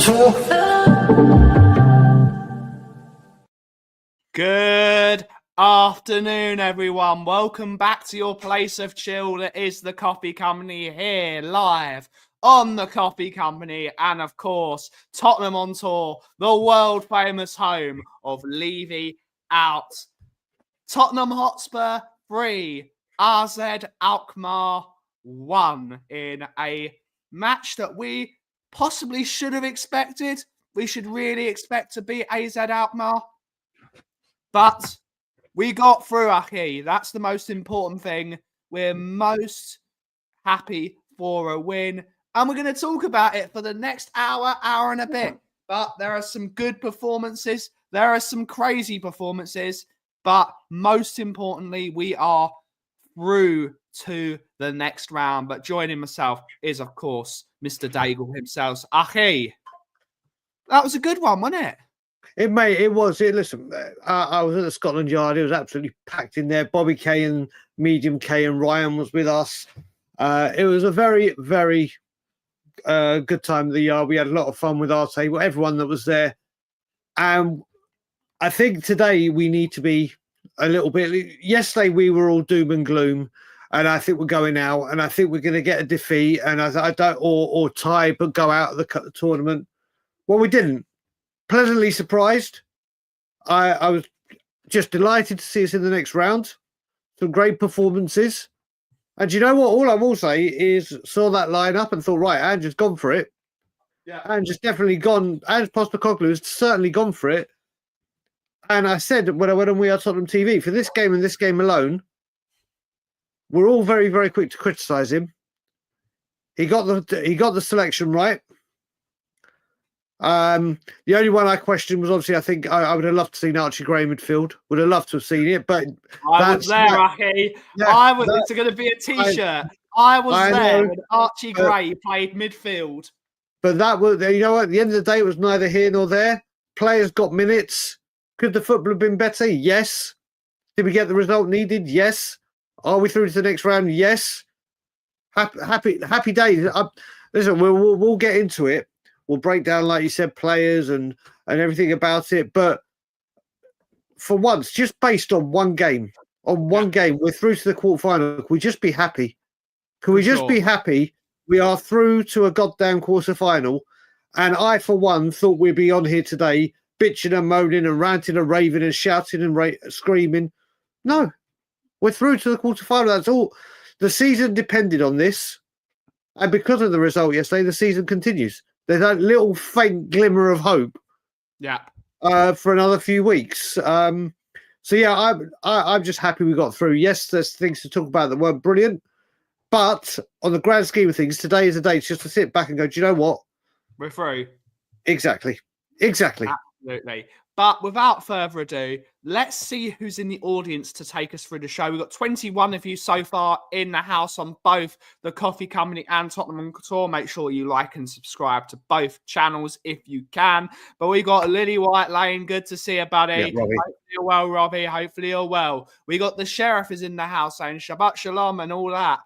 tour. Good afternoon, everyone. Welcome back to your place of chill that is the Kauffie Company, here live on the Kauffie Company, and of course Tottenham on tour, the world famous home of Levy out. Tottenham Hotspur 3, AZ Alkmaar 1 in a match that we possibly should have expected. We should really expect to beat AZ Alkmaar. But we got through, Aki. That's the most important thing. We're most happy for a win. And we're going to talk about it for the next hour and a bit. But there are some good performances. There are some crazy performances. But most importantly, we are through to the next round. But joining myself is, of course, Mr. Daigle himself. Aki, that was a good one, wasn't it? It was. Listen, I was at the Scotland Yard. It was absolutely packed in there. Bobby K and Medium K and Ryan was with us. It was a very, very good time of the yard. We had a lot of fun with our table, everyone that was there. And I think today we need to be a little bit. Yesterday we were all doom and gloom, and I think we're going out, and I think we're going to get a defeat, and I don't or tie, but go out of the tournament. Well, we didn't. Pleasantly surprised. I was just delighted to see us in the next round. Some great performances. And you know what? All I will say is saw that lineup and thought, right, Andrew's gone for it. Yeah. Andrew's definitely gone. Andrew Postecoglou has certainly gone for it. And I said when I went on We Are Tottenham TV, for this game and this game alone, we're all very, very quick to criticise him. He got the selection right. The only one I questioned was obviously I think I would have loved to see Archie Gray midfield. Would have loved to have seen it, but I was there, Aki. Yeah, it's going to be a T-shirt. I was there when Archie Gray played midfield. But that was, you know what? At the end of the day, it was neither here nor there. Players got minutes. Could the football have been better? Yes. Did we get the result needed? Yes. Are we through to the next round? Yes. Happy days. Listen, we'll get into it. We'll break down, like you said, players and everything about it. But for once, just based on one game, we're through to the quarterfinal. Can we just be happy? Can we just be happy? We are through to a goddamn quarterfinal. And I, for one, thought we'd be on here today bitching and moaning and ranting and raving and shouting and screaming. No, we're through to the quarterfinal. That's all. The season depended on this. And because of the result yesterday, the season continues. There's that little faint glimmer of hope, for another few weeks. So yeah, I'm just happy we got through. Yes, there's things to talk about that weren't brilliant, but on the grand scheme of things, today is a day just to sit back and go, do you know what? We're through. Exactly. Absolutely. But without further ado, let's see who's in the audience to take us through the show. We've got 21 of you so far in the house on both the Kauffie Company and Tottenham Couture. Make sure you like and subscribe to both channels if you can. But we got Lily White Lane. Good to see you, buddy. Yeah, Hopefully you're well, Robbie. Hopefully you're well. We got the sheriff is in the house saying Shabbat Shalom and all that.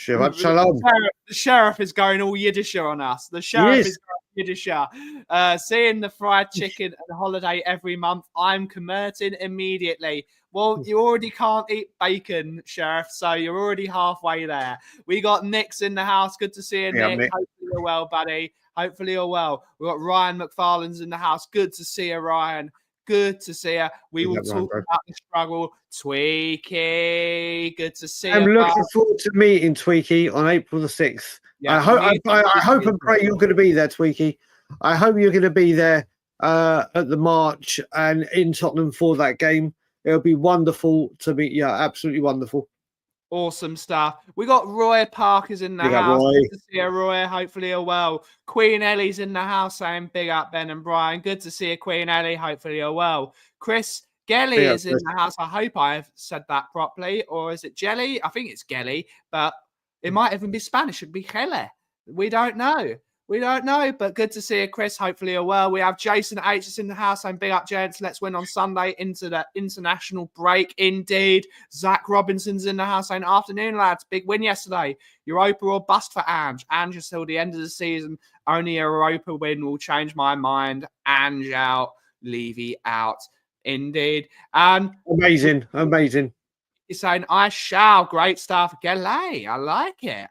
Shabbat Shalom. The sheriff is going all Yiddisher on us. The sheriff is going Yiddisher. Seeing the fried chicken and holiday every month, I'm converting immediately. Well, you already can't eat bacon, Sheriff, so you're already halfway there. We got Nick's in the house. Good to see you, Nick. Hopefully you're well, buddy. Hopefully you're well. We've got Ryan McFarlane's in the house. Good to see you, Ryan. Good to see you. We will talk about the struggle. Tweaky, good to see you. I'm looking forward to meeting Tweaky on April the 6th. Yeah, I hope and pray you're going to be there, Tweaky. I hope you're going to be there at the March and in Tottenham for that game. It'll be wonderful to meet you. Absolutely wonderful. Awesome stuff. We got Roy Parker's in the house. Good to see you, Roy. Hopefully you're well. Queen Ellie's in the house saying big up Ben and Brian. Good to see you, Queen Ellie. Hopefully you're well. Chris Gelly is in the house. I hope I've said that properly. Or is it Jelly? I think it's Gelly, but it might even be Spanish. It'd be Gele. We don't know. We don't know, but good to see you, Chris. Hopefully you're well. We have Jason H. is in the house saying, big up, gents. Let's win on Sunday into the international break. Indeed. Zach Robinson's in the house saying, afternoon, lads. Big win yesterday. Europa or bust for Ange. Ange is till the end of the season. Only a Europa win will change my mind. Ange out. Levy out. Indeed. And Amazing. he's saying, I shall. Great stuff. G'day. I like it.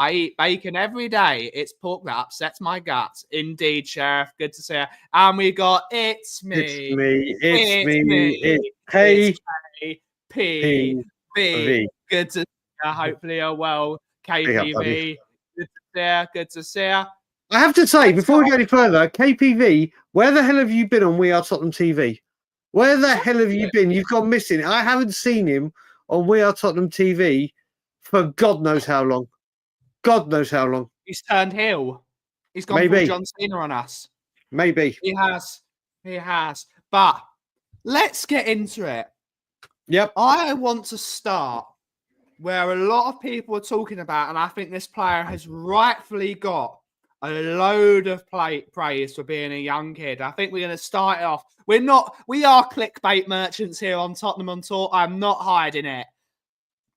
I eat bacon every day. It's pork that upsets my guts. Indeed, Sheriff. Good to see you. And we got It's Me. It's KPV. Good to see you. Hopefully you're well, KPV. Good to see you. I have to say, before we go any further, KPV, where the hell have you been on We Are Tottenham TV? Where the hell have you been? You've gone missing. I haven't seen him on We Are Tottenham TV for God knows how long. God knows how long. He's turned heel. He's gone full John Cena on us. Maybe. He has. But let's get into it. Yep. I want to start where a lot of people are talking about, and I think this player has rightfully got a load of praise for being a young kid. I think we're going to start it off. We are clickbait merchants here on Tottenham on Tour. I'm not hiding it.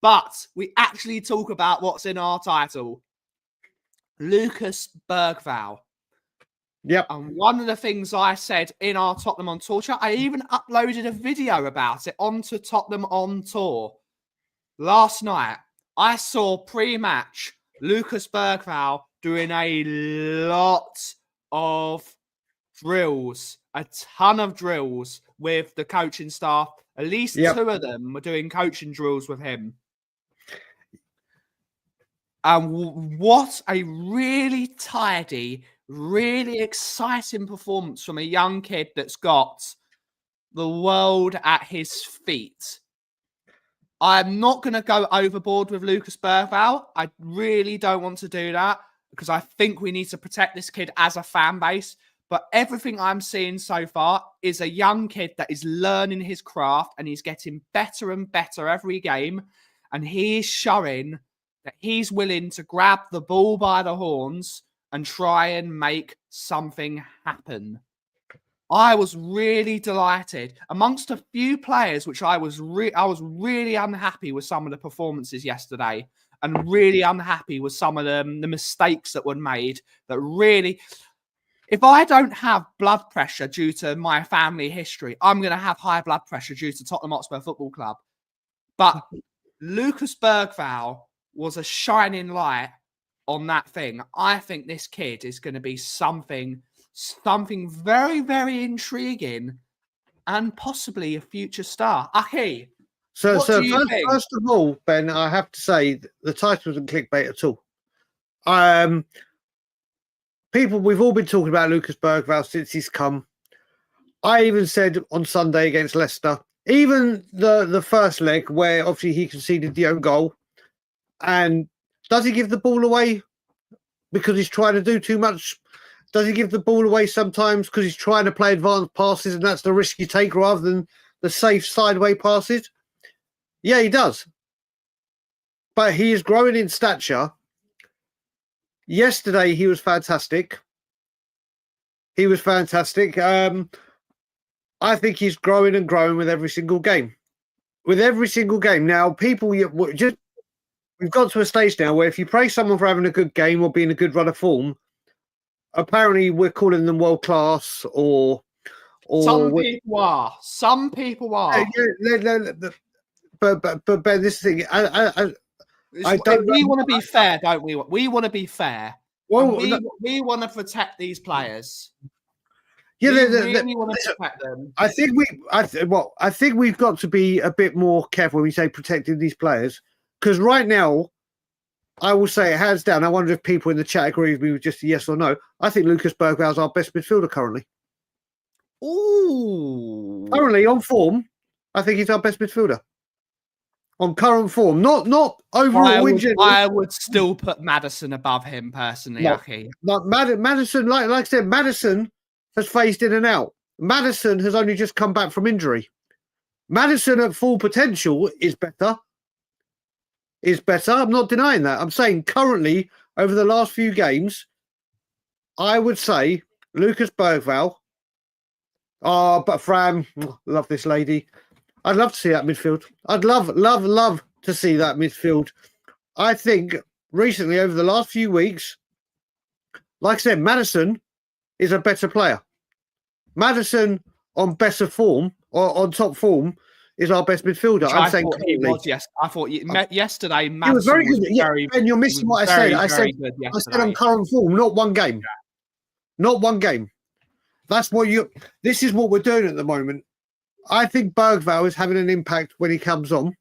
But we actually talk about what's in our title. Lucas Bergvall. Yep. And one of the things I said in our Tottenham on Tour chat, I even uploaded a video about it onto Tottenham on Tour. Last night, I saw pre-match Lucas Bergvall doing a lot of drills, a ton of drills with the coaching staff. At least two of them were doing coaching drills with him. And what a really tidy, really exciting performance from a young kid that's got the world at his feet. I'm not going to go overboard with Lucas Bergvall. I really don't want to do that because I think we need to protect this kid as a fan base. But everything I'm seeing so far is a young kid that is learning his craft and he's getting better and better every game. And he is showing that he's willing to grab the bull by the horns and try and make something happen. I was really delighted. Amongst a few players, which I was really unhappy with some of the performances yesterday and really unhappy with some of the mistakes that were made that really... If I don't have blood pressure due to my family history, I'm going to have high blood pressure due to Tottenham Hotspur Football Club. But Lucas Bergvall was a shining light on that thing. I think this kid is going to be something very, very intriguing and possibly a future star. Aki, first of all, Ben, I have to say the title isn't clickbait at all. We've all been talking about Lucas Bergvall since he's come. I even said on Sunday against Leicester, even the first leg where obviously he conceded the own goal, and does he give the ball away because he's trying to do too much? Does he give the ball away sometimes because he's trying to play advanced passes and that's the risk you take rather than the safe sideway passes? Yeah, he does. But he is growing in stature. Yesterday, he was fantastic. I think he's growing and growing with every single game. Now, we've got to a stage now where if you praise someone for having a good game or being a good run of form, apparently we're calling them world class or some people are. But Ben, this thing, we want to be fair, don't we? We want to be fair. Well, we want to protect these players. Yeah, we want to protect them. I think we've got to be a bit more careful when we say protecting these players, because right now, I will say hands down. I wonder if people in the chat agree with me with just a yes or no. I think Lucas Bergvall is our best midfielder currently. Ooh, currently on form, I think he's our best midfielder. On current form, not overall. I would still put Maddison above him personally. Maddison, like I said, Maddison has phased in and out. Maddison has only just come back from injury. Maddison at full potential is better. I'm not denying that. I'm saying currently over the last few games, I would say Lucas Bergvall. Oh, but Fram, love this lady. I'd love to see that midfield. I'd love to see that midfield. I think recently, over the last few weeks, like I said, Maddison is a better player. Maddison on better form or on top form is our best midfielder. I thought he was. Yes, I thought yesterday. Maddison he was very good. Ben, you're missing what I said. I said on current form, not one game. Yeah. Not one game. That's what you. This is what we're doing at the moment. I think Bergvall is having an impact when he comes on,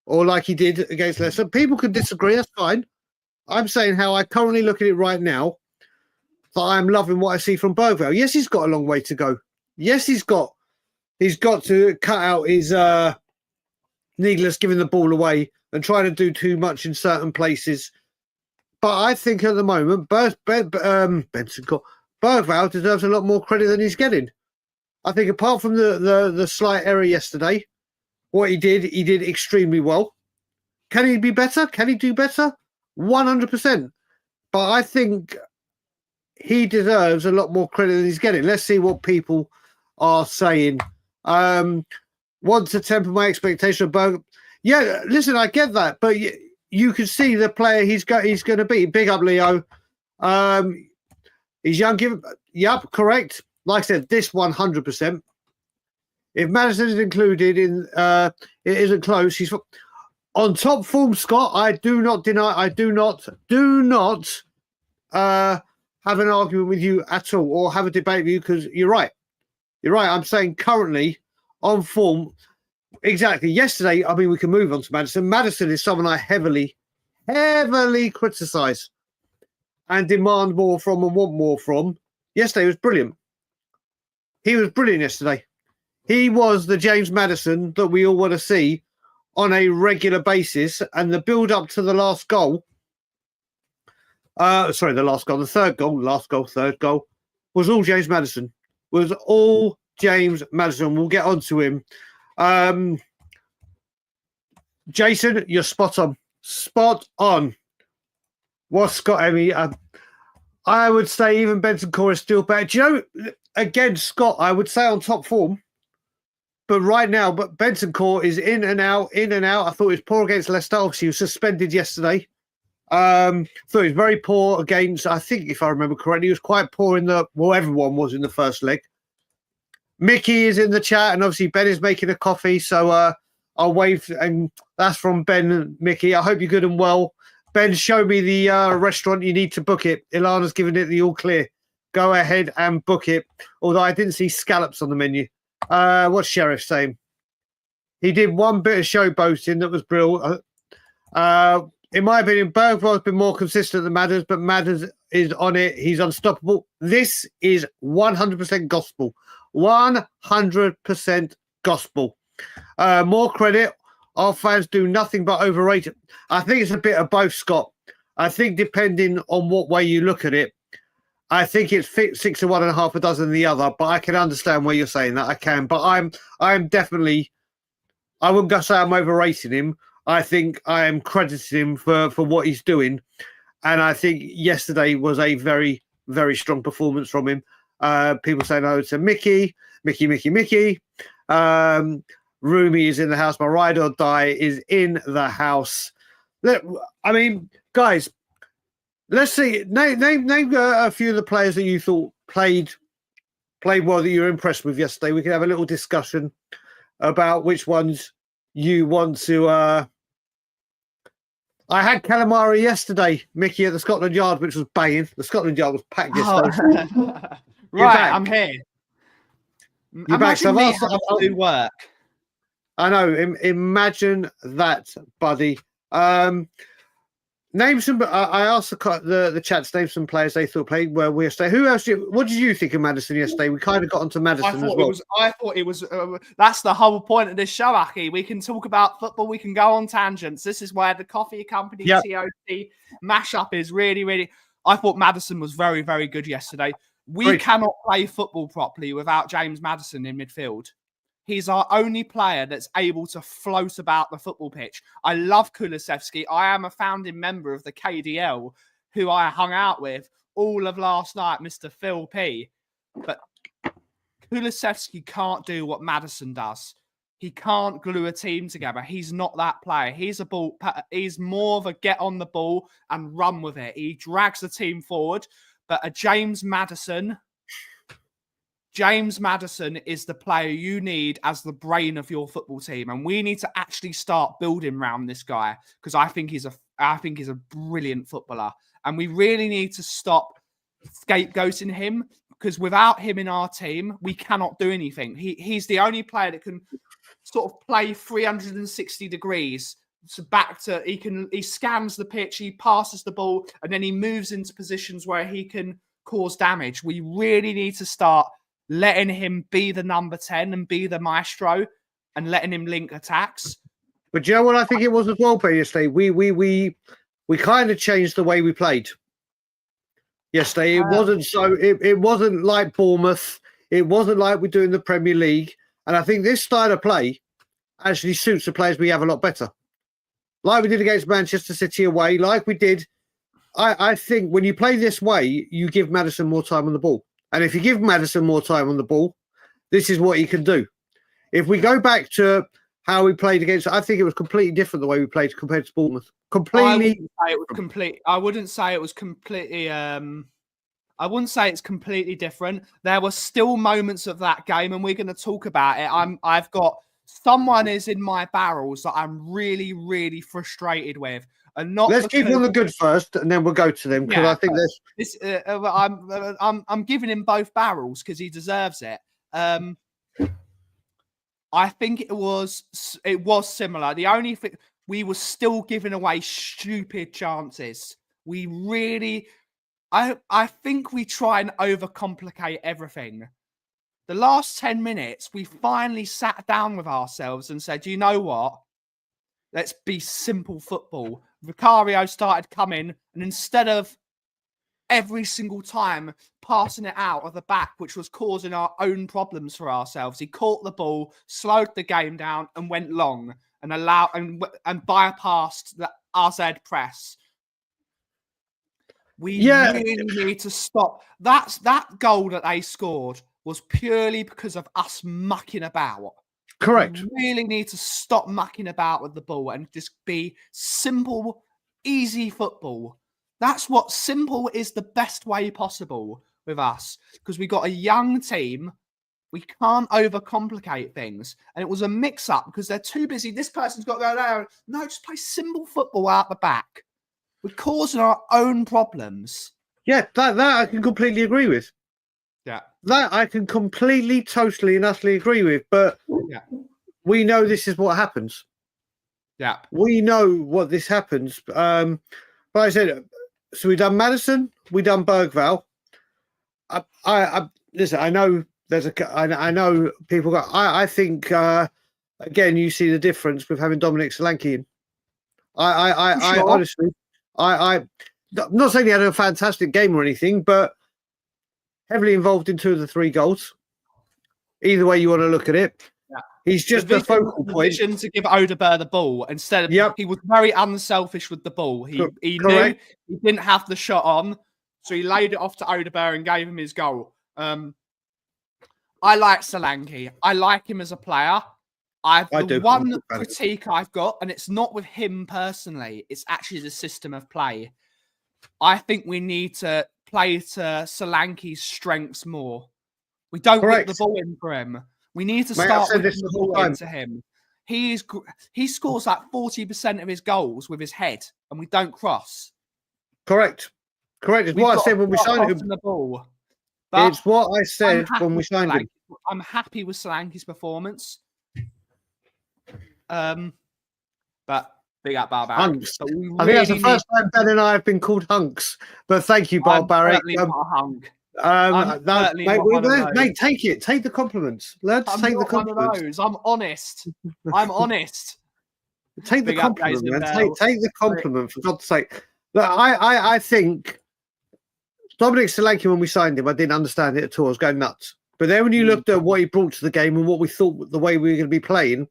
or like he did against Leicester. People could disagree. That's fine. I'm saying how I currently look at it right now. That I'm loving what I see from Bergvall. Yes, he's got a long way to go. Yes, he's got to cut out his needless giving the ball away and trying to do too much in certain places. But I think at the moment, Bergvall deserves a lot more credit than he's getting. I think apart from the slight error yesterday, what he did extremely well. Can he be better? Can he do better? 100%. But I think he deserves a lot more credit than he's getting. Let's see what people are saying. Want to temper my expectation of Berg. Yeah, listen, I get that, but you can see the player he's going to be. Big up, Leo. He's young. Yep, correct. Like I said, this 100%. If Maddison is included in, it isn't close. He's on top form, Scott. I do not deny. I do not have an argument with you at all, or have a debate with you, because you're right. You're right. I'm saying currently on form. Exactly. Yesterday, I mean, we can move on to Maddison. Maddison is someone I heavily criticise and demand more from and want more from. Yesterday was brilliant. He was brilliant yesterday. He was the James Maddison that we all want to see on a regular basis. And the build up to the last goal, the third goal was all James Maddison. Was all James Maddison. We'll get on to him. Jason, you're spot on. Spot on. What's Scott Emmy? I would say even Bentancur is still better. Do you know, again, Scott, I would say on top form. But right now, Bentancur is in and out. I thought he was poor against Leicester. Obviously, he was suspended yesterday. Thought he was very poor against, I think, if I remember correctly, he was quite poor everyone was in the first leg. Mickey is in the chat, and obviously Ben is making a coffee, so I'll wave, and that's from Ben and Mickey. I hope you're good and well. Ben, show me the restaurant. You need to book it. Ilana's giving it the all clear. Go ahead and book it. Although I didn't see scallops on the menu. What's Sheriff saying? He did one bit of showboating that was brilliant. In my opinion, Bergvall has been more consistent than Madders, but Madders is on it. He's unstoppable. This is 100% gospel. 100% gospel. More credit. Our fans do nothing but overrate it. I think it's a bit of both, Scott. I think depending on what way you look at it, I think it's 6 to 1 and a half a dozen the other, but I can understand where you're saying that. I can, but I'm definitely, I wouldn't go say I'm overrating him. I think I am crediting him for what he's doing. And I think yesterday was a very, very strong performance from him. People say no to Mickey. Rumi is in the house. My ride or die is in the house. I mean, guys, let's see. Name a few of the players that you thought played well, that you were impressed with yesterday. We can have a little discussion about which ones you want to. I had calamari yesterday, Mickey, at the Scotland Yard, which was banging. The Scotland Yard was packed yesterday. Right, I'm here. You're back. So I'll do work. I know. Imagine that, buddy. Name some. I asked the chat to name some players they thought played well yesterday. Who else? What did you think of Maddison yesterday? We kind of got onto Maddison as well. I thought it was. That's the whole point of this show, Aki. We can talk about football. We can go on tangents. This is where the coffee company TOT mashup is really, really. I thought Maddison was very, very good yesterday. We cannot play football properly without James Maddison in midfield. He's our only player that's able to float about the football pitch. I love Kulusevski. I am a founding member of the KDL, who I hung out with all of last night, Mr. Phil P. But Kulusevski can't do what Maddison does. He can't glue a team together. He's not that player. He's more of a get on the ball and run with it. He drags the team forward. But a James Maddison is the player you need as the brain of your football team, and we need to actually start building around this guy because I think he's a brilliant footballer, and we really need to stop scapegoating him because without him in our team, we cannot do anything. He's the only player that can sort of play 360 degrees. So he scans the pitch, he passes the ball, and then he moves into positions where he can cause damage. We really need to start letting him be the number 10 and be the maestro and letting him link attacks. But you know what I think it was as well, Peter, yesterday? We kind of changed the way we played yesterday. It wasn't like Bournemouth. It wasn't like we're doing the Premier League. And I think this style of play actually suits the players we have a lot better. Like we did against Manchester City away, like we did. I think when you play this way, you give Maddison more time on the ball. And if you give Maddison more time on the ball, this is what he can do. If we go back to how we played against, I think it was completely different the way we played compared to Bournemouth. I wouldn't say it was completely. I wouldn't say it's completely different. There were still moments of that game, and we're going to talk about it. I've got someone is in my barrels that I'm really, really frustrated with, and not. Let's keep on the good first, and then we'll go to them because I think there's. I'm giving him both barrels because he deserves it. I think it was similar. The only thing we were still giving away stupid chances. We really. I think we try and overcomplicate everything. The last 10 minutes, we finally sat down with ourselves and said, you know what? Let's be simple football. Vicario started coming, and instead of every single time passing it out of the back, which was causing our own problems for ourselves, he caught the ball, slowed the game down, and went long and bypassed the AZ press. We really need to stop. That goal that they scored was purely because of us mucking about. Correct. We really need to stop mucking about with the ball and just be simple, easy football. That's what simple is the best way possible with us because we got a young team. We can't overcomplicate things. And it was a mix-up because they're too busy. This person's got to go there. No, just play simple football out the back. We're causing our own problems. Yeah, that I can completely agree with. Yeah. That I can completely, totally and utterly agree with. But we know this is what happens. Yeah. We know what this happens. But I said, so we done Maddison, we done Bergvall. I listen, I know I know people got, I think, again, you see the difference with having Dominic Solanke in. I honestly, I'm not saying he had a fantastic game or anything, but heavily involved in 2 of the 3 goals. Either way you want to look at it. Yeah. He's just the focal point. To give Odegaard the ball instead of he was very unselfish with the ball. He knew he didn't have the shot on, so he laid it off to Odegaard and gave him his goal. I like Solanke. I like him as a player. The one critique I've got, and it's not with him personally, it's actually the system of play. I think we need to play to Solanke's strengths more. We don't whip the ball in for him. We need to start whipping the ball into him. He scores like 40% of his goals with his head, and we don't cross. Correct. It's what I said when we signed him. The ball. It's what I said when we signed him. I'm happy with Solanke's performance. But big up Barbaric. Hunks. I think that's the first time Ben and I have been called hunks. But thank you, Barbaric. I'm not a hunk. Mate, take it. Take the compliments. Let's take the compliments. I'm honest. I'm honest. Take the compliment, man. Take the compliment, for God's sake. Look, I think Dominic Solanke, when we signed him, I didn't understand it at all. I was going nuts. But then when you looked at what he brought to the game and what we thought the way we were going to be playing,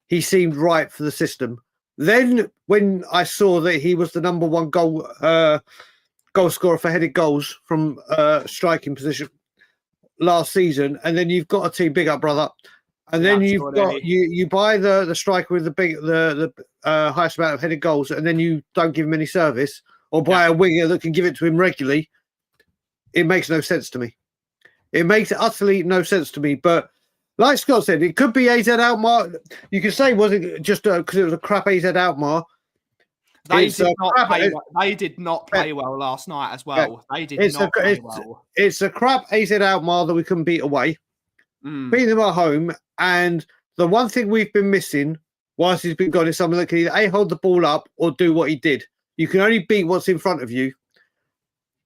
he seemed right for the system. Then when I saw that he was the number 1 goal goal scorer for headed goals from striking position last season, and then you've got a team, big up, brother. And then you've got you buy the striker with the highest amount of headed goals, and then you don't give him any service, or buy a winger that can give it to him regularly. It makes no sense to me. It makes utterly no sense to me. But like Scott said, it could be AZ Alkmaar. You could say, was it just because it was a crap AZ Alkmaar? They did not play well last night as well. They did not play well. It's a crap AZ Alkmaar that we couldn't beat away. Beating them at home. And the one thing we've been missing whilst he's been gone is someone that can either A, hold the ball up or do what he did. You can only beat what's in front of you.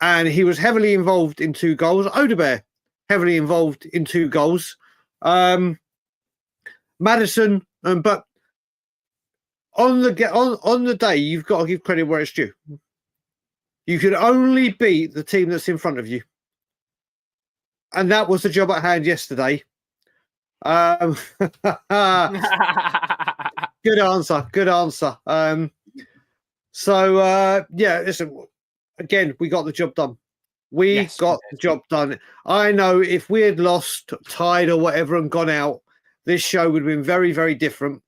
And he was heavily involved in 2 goals. Odebear, heavily involved in 2 goals. Madison, but on the day, you've got to give credit where it's due. You can only beat the team that's in front of you. And that was the job at hand yesterday. Good answer. Listen, again, we got the job done. We got the job done. I know if we had lost, tied or whatever and gone out, this show would have been very, very different.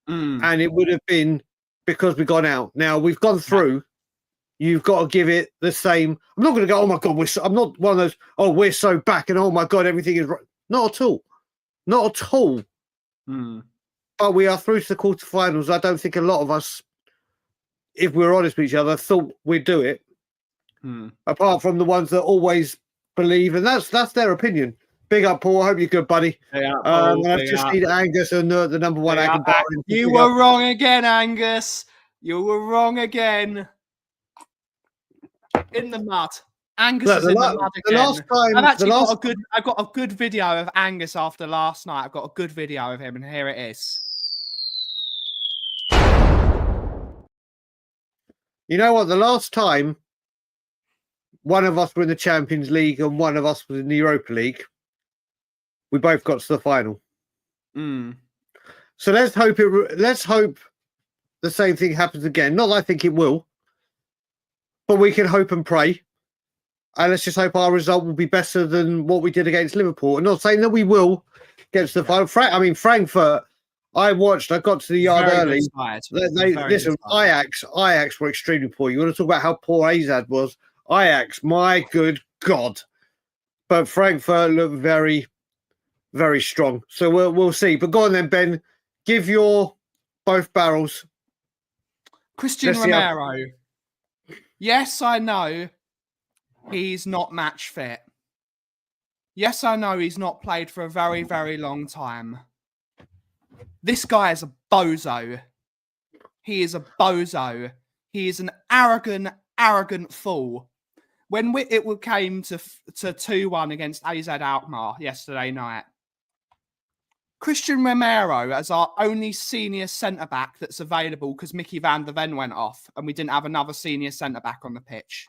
And it would have been because we've gone out. Now we've gone through. You've got to give it the same. I'm not going to go, oh my God, I'm not one of those, oh, we're so back and oh my God, everything is right. Not at all. Not at all. But we are through to the quarterfinals. I don't think a lot of us, if we're honest with each other, thought we'd do it. Apart from the ones that always believe, and that's their opinion. Big up, Paul. I hope you're good, buddy. I've just seen Angus and the number 1 You were wrong again, Angus. You were wrong again. In the mud. Angus is in the mud again. I've got a good video of Angus after last night. I've got a good video of him, and here it is. You know what? The last time one of us were in the Champions League and one of us was in the Europa League, we both got to the final. So let's hope the same thing happens again. Not that I think it will, but we can hope and pray. And let's just hope our result will be better than what we did against Liverpool. I'm not saying that we will get to the final. Frankfurt, I got to the yard early. Listen, Ajax were extremely poor. You want to talk about how poor AZ was? Ajax, my good God. But Frankfurt looked very, very strong. So we'll see. But go on then, Ben. Give your both barrels. Christian Romero. Yes, I know he's not match fit. Yes, I know he's not played for a very, very long time. This guy is a bozo. He is a bozo. He is an arrogant fool. When it came to 2-1 against AZ Alkmaar yesterday night, Christian Romero, as our only senior centre-back that's available because Mickey van der Ven went off and we didn't have another senior centre-back on the pitch,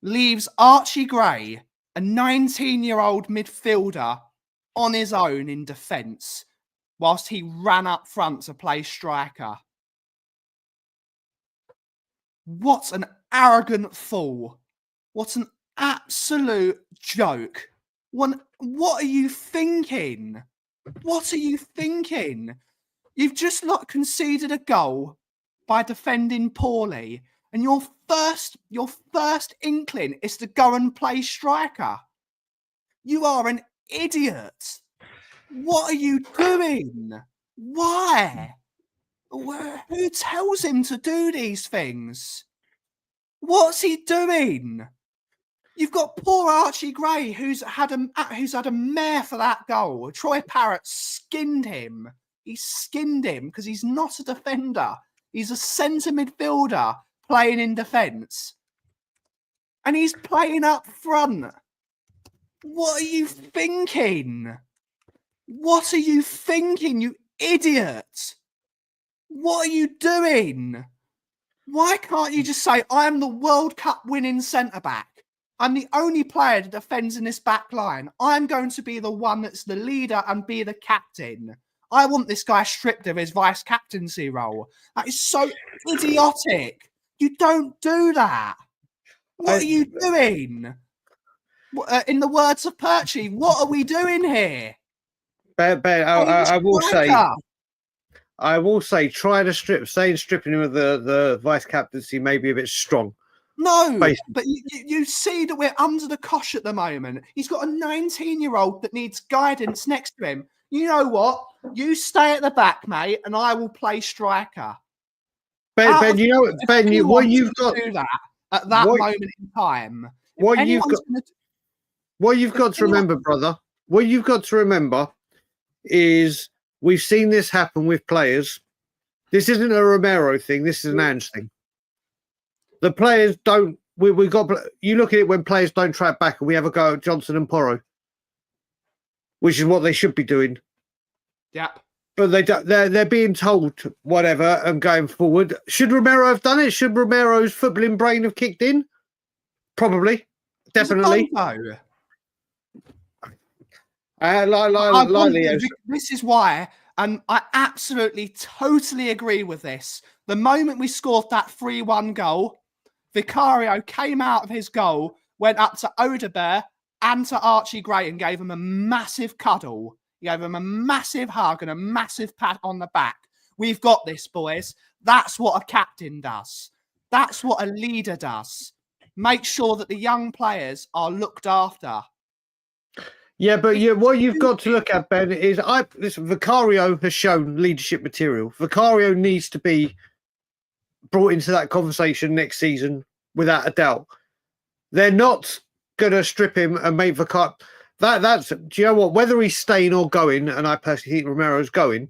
leaves Archie Gray, a 19-year-old midfielder, on his own in defence whilst he ran up front to play striker. What an arrogant fool. What an absolute joke. What are you thinking? What are you thinking? You've just conceded a goal by defending poorly, and your first inkling is to go and play striker. You are an idiot. What are you doing? Why? Who tells him to do these things? What's he doing? You've got poor Archie Gray, who's had a mare for that goal. Troy Parrott skinned him. He skinned him because he's not a defender. He's a centre midfielder playing in defence. And he's playing up front. What are you thinking? What are you thinking, you idiot? What are you doing? Why can't you just say, I'm the World Cup winning centre-back? I'm the only player that defends in this back line. I'm going to be the one that's the leader and be the captain. I want this guy stripped of his vice-captaincy role. That is so idiotic. You don't do that. What are you doing? In the words of Perchy, what are we doing here? Ben, I will say, trying to stripping him of the vice captaincy may be a bit strong. No, basically. But you see that we're under the cosh at the moment. He's got a 19-year-old that needs guidance next to him. You know what? You stay at the back, mate, and I will play striker. Ben, you know Ben, what you've got to do that at that moment in time. What you've got to remember, brother. What you've got to remember is we've seen this happen with players. This isn't a Romero thing. This is an Ange thing. The players don't. We got. You look at it when players don't track back, and we have a go at Johnson and Porro, which is what they should be doing. Yep. But they don't. They're being told whatever and going forward. Should Romero have done it? Should Romero's footballing brain have kicked in? Probably, definitely. This is why, and I absolutely, totally agree with this. The moment we scored that 3-1 goal, Vicario came out of his goal, went up to Odebear and to Archie Gray and gave him a massive cuddle. He gave him a massive hug and a massive pat on the back. We've got this, boys. That's what a captain does. That's what a leader does. Make sure that the young players are looked after. Yeah, but what you've got to look at, Ben, is Vicario has shown leadership material. Vicario needs to be brought into that conversation next season, without a doubt. They're not going to strip him and make Vicario. That's, do you know what? Whether he's staying or going, and I personally think Romero's going,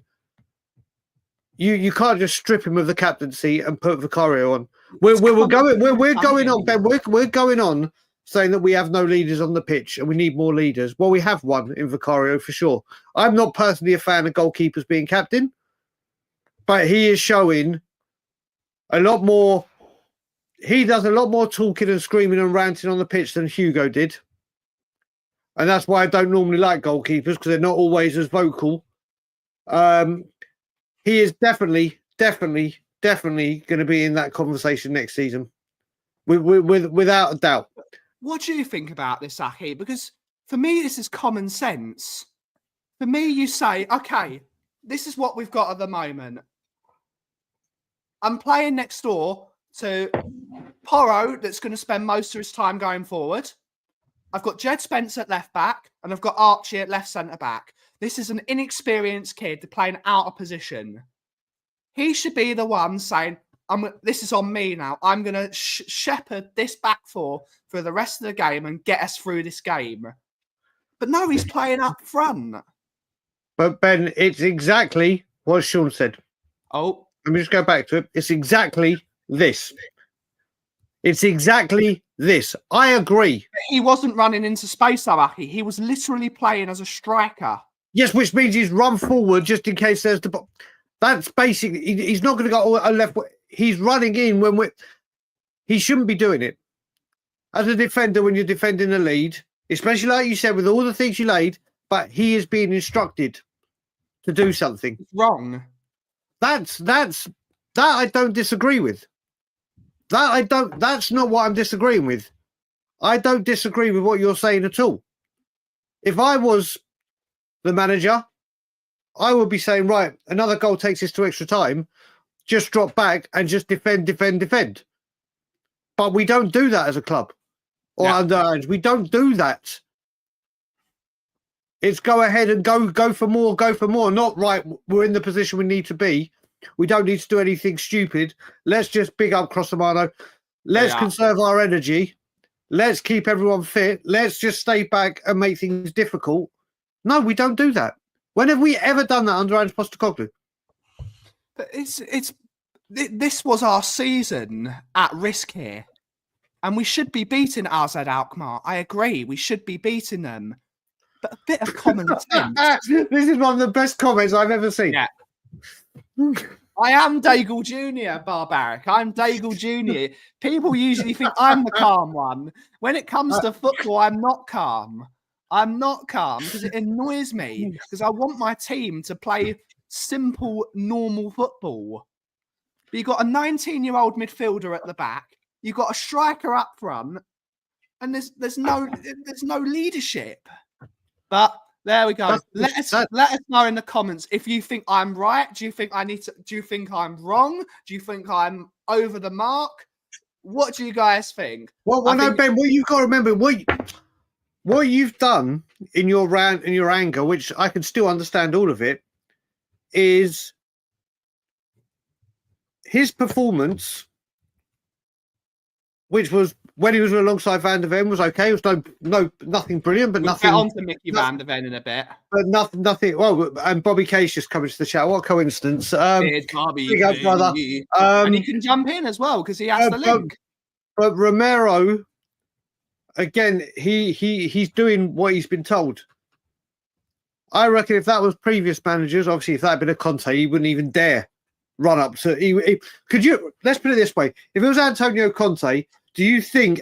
you can't just strip him of the captaincy and put Vicario on. We're going on, Ben. We're going on saying that we have no leaders on the pitch and we need more leaders. Well, we have one in Vicario for sure. I'm not personally a fan of goalkeepers being captain, but he is showing a lot more. He does a lot more talking and screaming and ranting on the pitch than Hugo did. And that's why I don't normally like goalkeepers, because they're not always as vocal. He is definitely going to be in that conversation next season, without a doubt. What do you think about this, Aki? Because for me, this is common sense. For me, you say, okay, this is what we've got at the moment. I'm playing next door to Porro, that's going to spend most of his time going forward. I've got Jed Spence at left back, and I've got Archie at left centre back. This is an inexperienced kid playing out of position. He should be the one saying, this is on me now. I'm going to shepherd this back four for the rest of the game and get us through this game. But no, he's playing up front. But Ben, it's exactly what Sean said. Oh. Let me just go back to it. It's exactly this. It's exactly this. I agree. He wasn't running into space, though, Aki. He was literally playing as a striker. Yes, which means he's run forward just in case there's the... That's basically... He's not going to go left... He's running in when he shouldn't be doing it. As a defender, when you're defending a lead, especially like you said, with all the things you laid, but he is being instructed to do something. It's wrong. That I don't disagree with. That's not what I'm disagreeing with. I don't disagree with what you're saying at all. If I was the manager, I would be saying, right, another goal takes us to extra time. Just drop back and just defend. But we don't do that as a club or under. We don't do that. It's go ahead and go for more. Not right. We're in the position we need to be. We don't need to do anything stupid. Let's just big up Crossamano. Let's conserve our energy. Let's keep everyone fit. Let's just stay back and make things difficult. No, we don't do that. When have we ever done that under Ange Postecoglou? But this was our season at risk here. And we should be beating AZ Alkmaar. I agree. We should be beating them. But a bit of common sense. This is one of the best comments I've ever seen. Yeah. I am Daigle Jr., Barbaric. I'm Daigle Jr. People usually think I'm the calm one. When it comes to football, I'm not calm. I'm not calm because it annoys me because I want my team to play simple, normal football. But you've got a 19-year-old midfielder at the back You've got a striker up front, and there's no leadership. But there we go. Let us know in the comments if you think I'm right. Do you think do you think I'm wrong? Do you think I'm over the mark? What do you guys think? Well, Ben, what you've got to remember, what you've done in your rant and your anger, which I can still understand all of it, is his performance, which was when he was alongside Van der Ven, was okay. It was nothing brilliant, but nothing. Get on to Mickey Van der Ven in a bit, but nothing. Well, and Bobby Case just coming to the chat. What a coincidence! It's Bobby, brother. And he can jump in as well because he has the link. But Romero, again, he's doing what he's been told. I reckon if that was previous managers, obviously, if that had been a Conte, he wouldn't even dare run up to. Could you? Let's put it this way: if it was Antonio Conte, do you think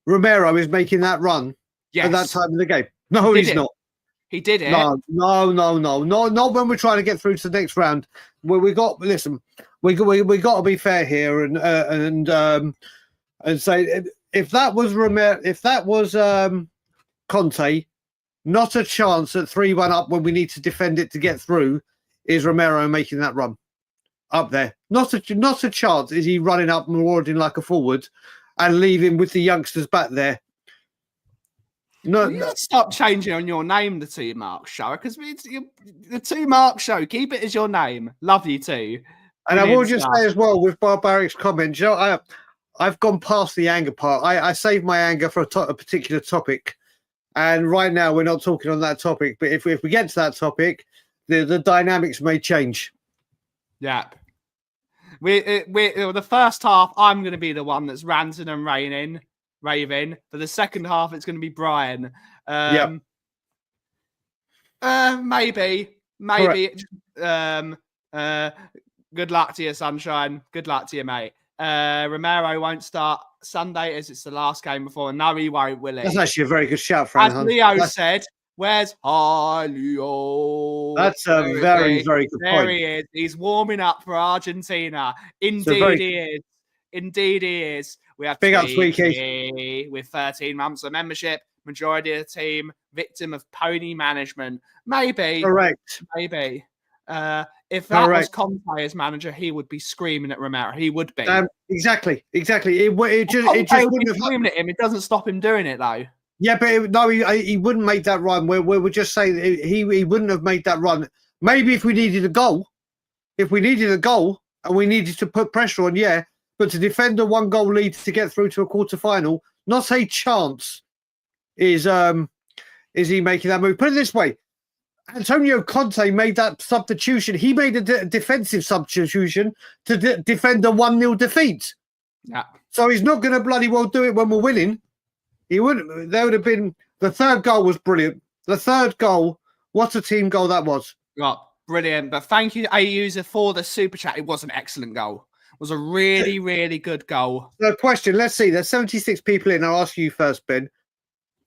Romero is making that run at that time of the game? No, he's not. He did it. No, not when we're trying to get through to the next round. Where we got to be fair here and say if that was Romero, if that was Conte, not a chance at 3-1 up when we need to defend it to get through is Romero making that run up there. Not a chance is he running up marauding like a forward and leaving with the youngsters back there. No. Stop changing on your name, the Two Mark Show, because the Two Mark Show. Keep it as your name. Love you too. And I will just say as well with Barbaric's comment, you know, I've gone past the anger part. I saved my anger for a particular topic, and right now we're not talking on that topic. But if we get to that topic, the dynamics may change. Yeah. The first half, I'm going to be the one that's ranting and raving. For the second half, it's going to be Brian. Maybe. Good luck to you, sunshine. Good luck to you, mate. Romero won't start Sunday as it's the last game before. No, he won't, will he? That's actually a very good shout, Fran. As Leo said, where's Leo? That's a very, very good point. There he is. He's warming up for Argentina. Indeed, he is. Indeed, he is. We have big up, Squeaky, with 13 months of membership. Majority of the team victim of pony management. Maybe. Correct. Maybe. If that was Conte as manager, he would be screaming at Romero. He would be. Exactly. It just wouldn't have screaming at him. It doesn't stop him doing it though. Yeah, but he wouldn't make that run. We're just saying he wouldn't have made that run. Maybe if we needed a goal, and we needed to put pressure on, yeah. But to defend a 1-goal lead to get through to a quarter-final, not a chance is he making that move. Put it this way, Antonio Conte made that substitution. He made a defensive substitution to defend a 1-0 defeat. Yeah. So he's not going to bloody well do it when we're winning. He wouldn't. There would have been the third goal was brilliant. The third goal, what a team goal that was. Oh, brilliant. But thank you, A-User, for the super chat. It was an excellent goal. It was a really, really good goal. The question, let's see. There's 76 people in. I'll ask you first, Ben.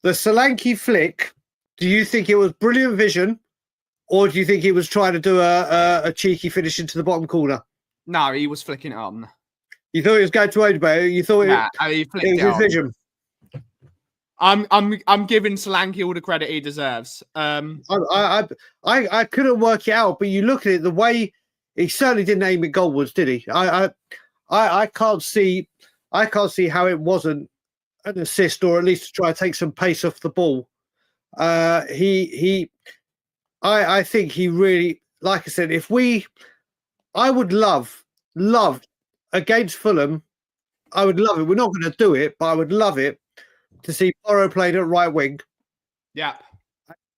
The Solanke flick, do you think it was brilliant vision, or do you think he was trying to do a cheeky finish into the bottom corner? No, he was flicking it on. You thought he was going to Odegaard? You thought he flicked it was his vision? I'm giving Solanke all the credit he deserves. I couldn't work it out, but you look at it, the way he certainly didn't aim it goalwards, did he? I can't see how it wasn't an assist, or at least to try to take some pace off the ball. I think he really, like I said, I would love against Fulham. I would love it. We're not going to do it, but I would love it to see Porro played at right wing. Yeah.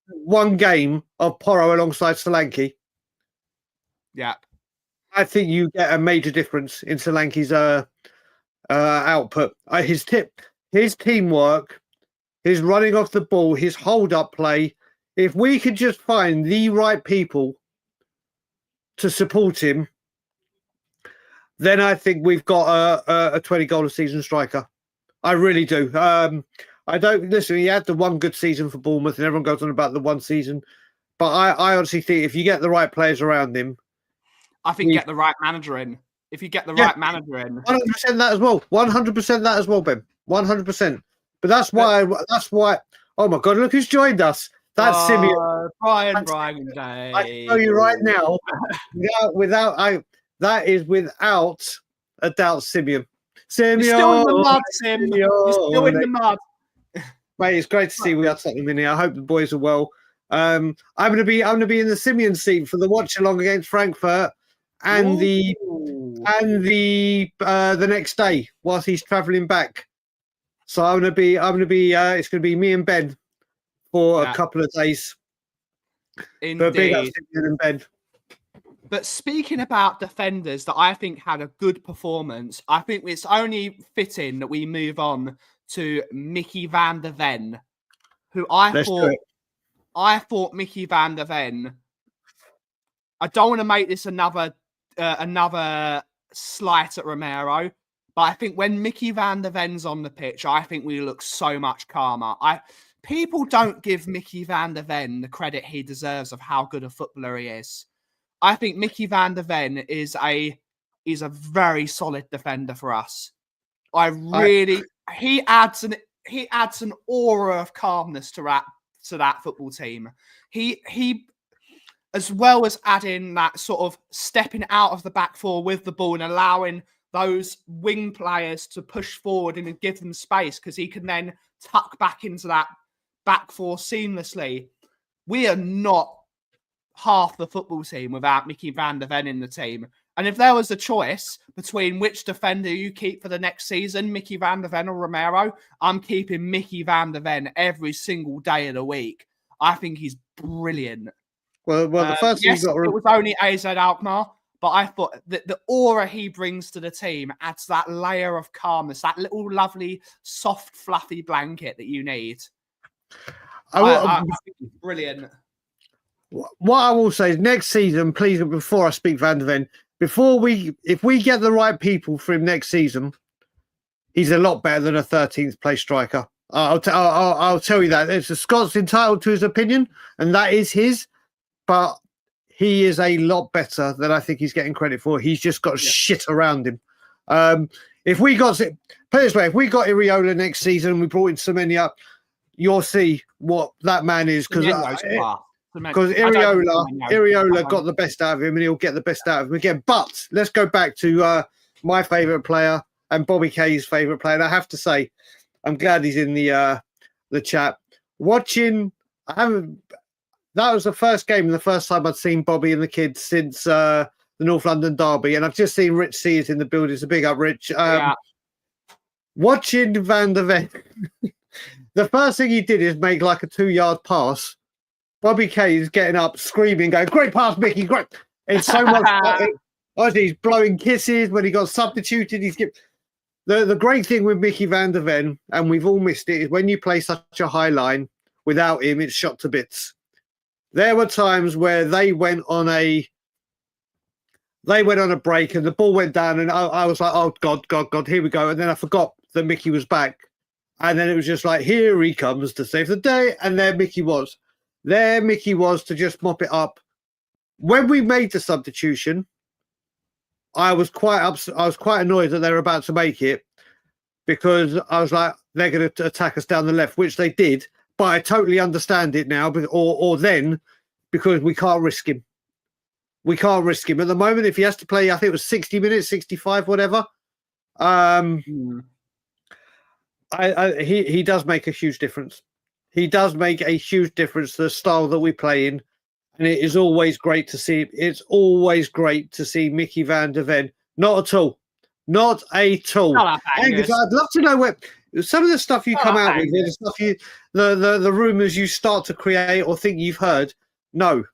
One game of Porro alongside Solanke. Yeah. I think you get a major difference in Solanke's output. His teamwork, his running off the ball, his hold-up play. If we could just find the right people to support him, then I think we've got a 20-goal-a-season striker. I really do. I don't listen. He had the one good season for Bournemouth, and everyone goes on about the one season. But I honestly think if you get the right players around him, I think get the right manager in. if you get the Yeah. right manager in. 100% that as well. 100% that as well, Ben. 100%. But that's why. Oh my God! Look who's joined us. That's Simeon. Brian I can tell you right now, that is without a doubt, Simeon. You're still in the mud, Sim. You're still in the mud. Mate, it's great to see we are Tottenham in here. I hope the boys are well. I'm gonna be in the Simeon seat for the watch along against Frankfurt and the next day whilst he's travelling back. So I'm gonna be it's gonna be me and Ben for a couple of days. Indeed. But big up Simeon and Ben. But speaking about defenders that I think had a good performance, I think it's only fitting that we move on to Mickey van der Ven, who I thought Mickey van der Ven. I don't want to make this another slight at Romero, but I think when Mickey van der Ven's on the pitch, I think we look so much calmer. People don't give Mickey van der Ven the credit he deserves of how good a footballer he is. I think Mickey van der Ven is a very solid defender for us. He adds an aura of calmness to that football team. He as well as adding that sort of stepping out of the back four with the ball and allowing those wing players to push forward and give them space because he can then tuck back into that back four seamlessly. We are not half the football team without Mickey van der Ven in the team. And if there was a choice between which defender you keep for the next season, Mickey van der Ven or Romero, I'm keeping Mickey van der Ven every single day of the week. I think he's brilliant. Well, the first thing it was only AZ Alkmaar, but I thought that the aura he brings to the team adds that layer of calmness, that little lovely, soft, fluffy blanket that you need. I think he's brilliant. What I will say is next season, please, before I speak Van der Ven, if we get the right people for him next season, he's a lot better than a 13th place striker. I'll tell you that. Scott's entitled to his opinion, and that is his, but he is a lot better than I think he's getting credit for. He's just got shit around him. If we got Iriola next season and we brought in Semenya, you'll see what that man is because Iriola got the best out of him and he'll get the best out of him again. But let's go back to my favourite player and Bobby Kay's favourite player. And I have to say, I'm glad he's in the chat. That was the first game and the first time I'd seen Bobby and the kids since the North London derby. And I've just seen Rich Sears in the building. It's a big up, Rich. Watching Van der Ven, the first thing he did is make like a 2-yard pass. Bobby Kay is getting up, screaming, going, "Great pass, Mickey, great." It's so much he's blowing kisses when he got substituted. The great thing with Mickey van der Ven, and we've all missed it, is when you play such a high line, without him, it's shot to bits. There were times where they went on a break and the ball went down and I was like, oh, God, here we go. And then I forgot that Mickey was back. And then it was just like, here he comes to save the day. And there Mickey was. There Mickey was to just mop it up. When we made the substitution, I was quite annoyed that they were about to make it because I was like, they're going to attack us down the left, which they did. But I totally understand it now, or then, because we can't risk him. We can't risk him. At the moment, if he has to play, I think it was 60 minutes, 65, whatever. He does make a huge difference. He does make a huge difference to the style that we play in. And it is always great to see. It's always great to see Mickey van der Ven. Not at all. Not at all. Angus, I'd love to know where some of the stuff you come out with, the stuff the rumors you start to create or think you've heard. No.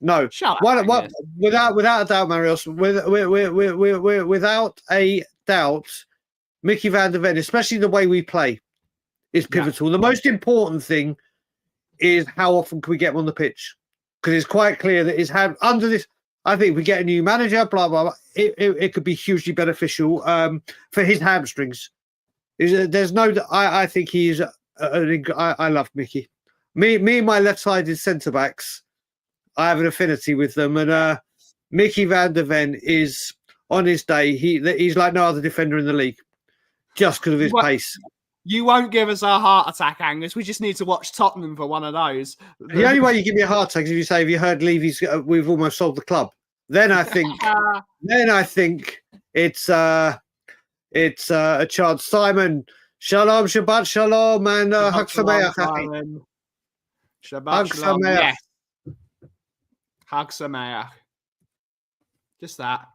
Without a doubt, Marius, without a doubt, Mickey van der Ven, especially the way we play, is pivotal. The most important thing is how often can we get him on the pitch, because it's quite clear that his hand under this. I think if we get a new manager, blah blah blah. It could be hugely beneficial for his hamstrings. There's no. I think he's. I love Mickey. Me and my left-sided centre backs. I have an affinity with them, and Mickey van der Ven is on his day, he's like no other defender in the league, just because of his pace. You won't give us a heart attack, Angus. We just need to watch Tottenham for one of those. The only way you give me a heart attack is if you say, "Have you heard Levy's? We've almost sold the club." Then I think, it's a chance. Simon, shalom, Shabbat shalom, and Hag Sameach. Shabbat shalom. Yes. Hag Sameach. Just that.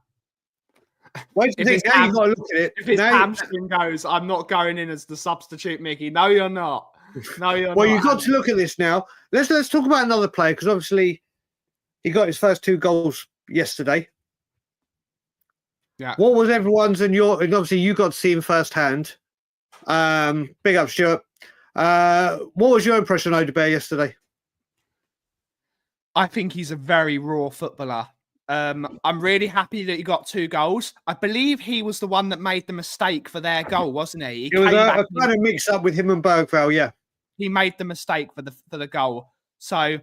Wait, you got to look at it. If his hamstring goes, I'm not going in as the substitute, Mickey. No, you're not. No, you're not. Well, you've got to look at this now. Let's talk about another player, because obviously he got his first 2 goals yesterday. Yeah. What was everyone's and obviously you got to see him firsthand. Big up, Stuart. What was your impression of Odegaard yesterday? I think he's a very raw footballer. I'm really happy that he got 2 goals. I believe he was the one that made the mistake for their goal, wasn't he? It was a kind of mix up with him and Bergvall, yeah. He made the mistake for the goal. So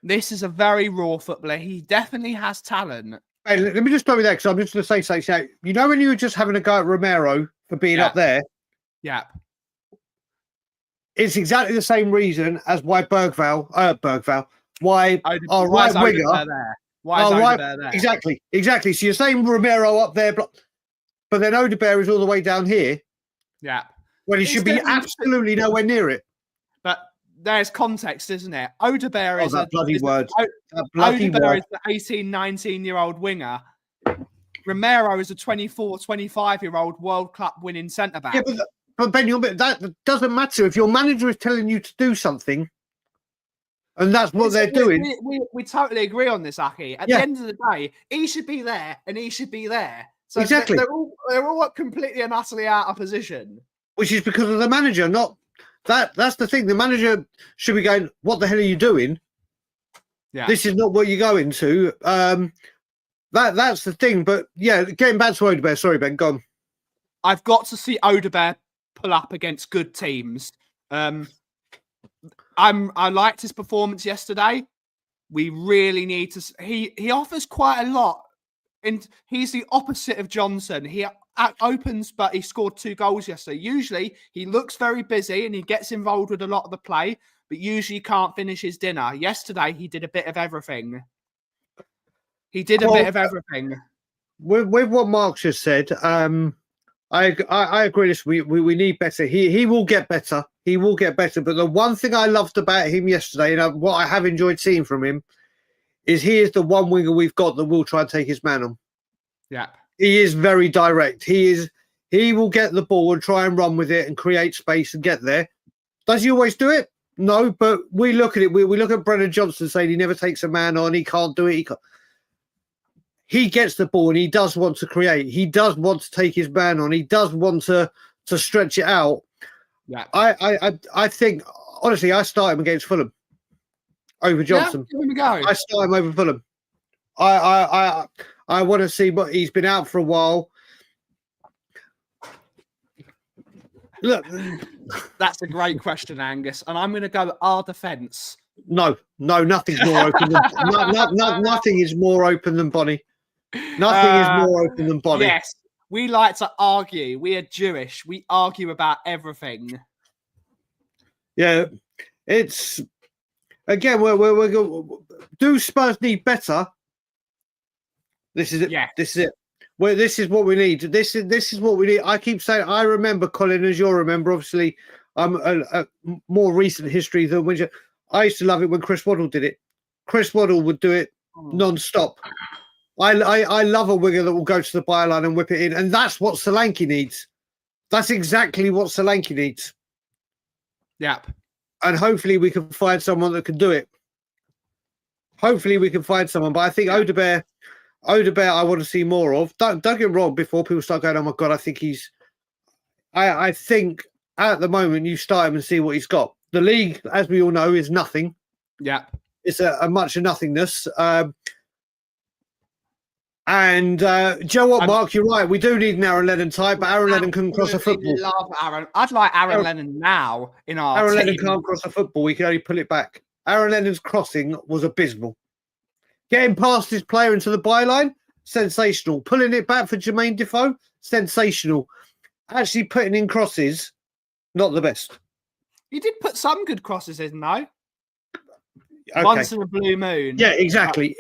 this is a very raw footballer. He definitely has talent. Hey, let me just stop you there, because I'm just going to say something. You know when you were just having a go at Romero for being up there? Yeah. It's exactly the same reason as why why our right winger there? Why is Odegaard there? Exactly. So you're saying Romero up there, but then Odegaard is all the way down here. Yeah. When he should be absolutely nowhere near it. But there's context, isn't it? Odegaard is that bloody word. Odegaard is the 18, 19-year-old winger. Romero is a 24, 25-year-old World Cup winning centre-back. Yeah, but Ben, that doesn't matter. If your manager is telling you to do something, and that's what they're doing. We totally agree on this, Aki. At the end of the day, he should be there and he should be there. So exactly. They're all completely and utterly out of position. Which is because of the manager, not that. That's the thing. The manager should be going, what the hell are you doing? Yeah. This is not what you're going to. That's the thing. But yeah, getting back to Odegaard. Sorry, Ben, go on. I've got to see Odegaard pull up against good teams. I liked his performance yesterday. We really need to. He offers quite a lot, and he's the opposite of Johnson. He opens, but he scored 2 goals yesterday. Usually, he looks very busy and he gets involved with a lot of the play, but usually can't finish his dinner. Yesterday, he did a bit of everything. With what Mark just said, I agree. We need better. He will get better. He will get better. But the one thing I loved about him yesterday, and what I have enjoyed seeing from him, is he is the one winger we've got that will try and take his man on. Yeah, he is very direct. He will get the ball and try and run with it and create space and get there. Does he always do it? No, but we look at it. We look at Brennan Johnson saying he never takes a man on. He can't do it. He gets the ball and he does want to create. He does want to take his man on. He does want to stretch it out. Yeah, I think honestly, I start him against Fulham over Johnson. Yeah, give him a go. I start him over Fulham. I want to see what he's been out for a while. Look, that's a great question, Angus, and I'm going to go our defence. No, nothing's more open. Nothing is more open than Bonnie. Nothing is more open than Bonnie. Yes, we like to argue. We are Jewish. We argue about everything. Yeah, it's again. Do Spurs need better? This is it. Yeah, this is it. Well, this is what we need. This is what we need. I keep saying. I remember, Colin, as you'll remember. Obviously, I'm a more recent history than when I used to love it when Chris Waddle did it. Chris Waddle would do it non-stop. I love a winger that will go to the byline and whip it in, and that's what Solanke needs. That's exactly what Solanke needs. Yep. And hopefully we can find someone that can do it. Hopefully we can find someone. But I think Odegaard, I want to see more of. Don't get me wrong. Before people start going, oh my god, I think he's. I think at the moment you start him and see what he's got. The league, as we all know, is nothing. Yeah, it's a much of nothingness. And Joe, what, Mark? You're right. We do need an Aaron Lennon type, but Aaron Lennon can cross a football. Love Aaron. I'd like Aaron Lennon now in our Aaron team. Lennon can't cross a football. We can only pull it back. Aaron Lennon's crossing was abysmal. Getting past his player into the byline, sensational. Pulling it back for Jermaine Defoe, sensational. Actually putting in crosses, not the best. He did put some good crosses in, though. Okay. Once in a blue moon. Yeah, exactly.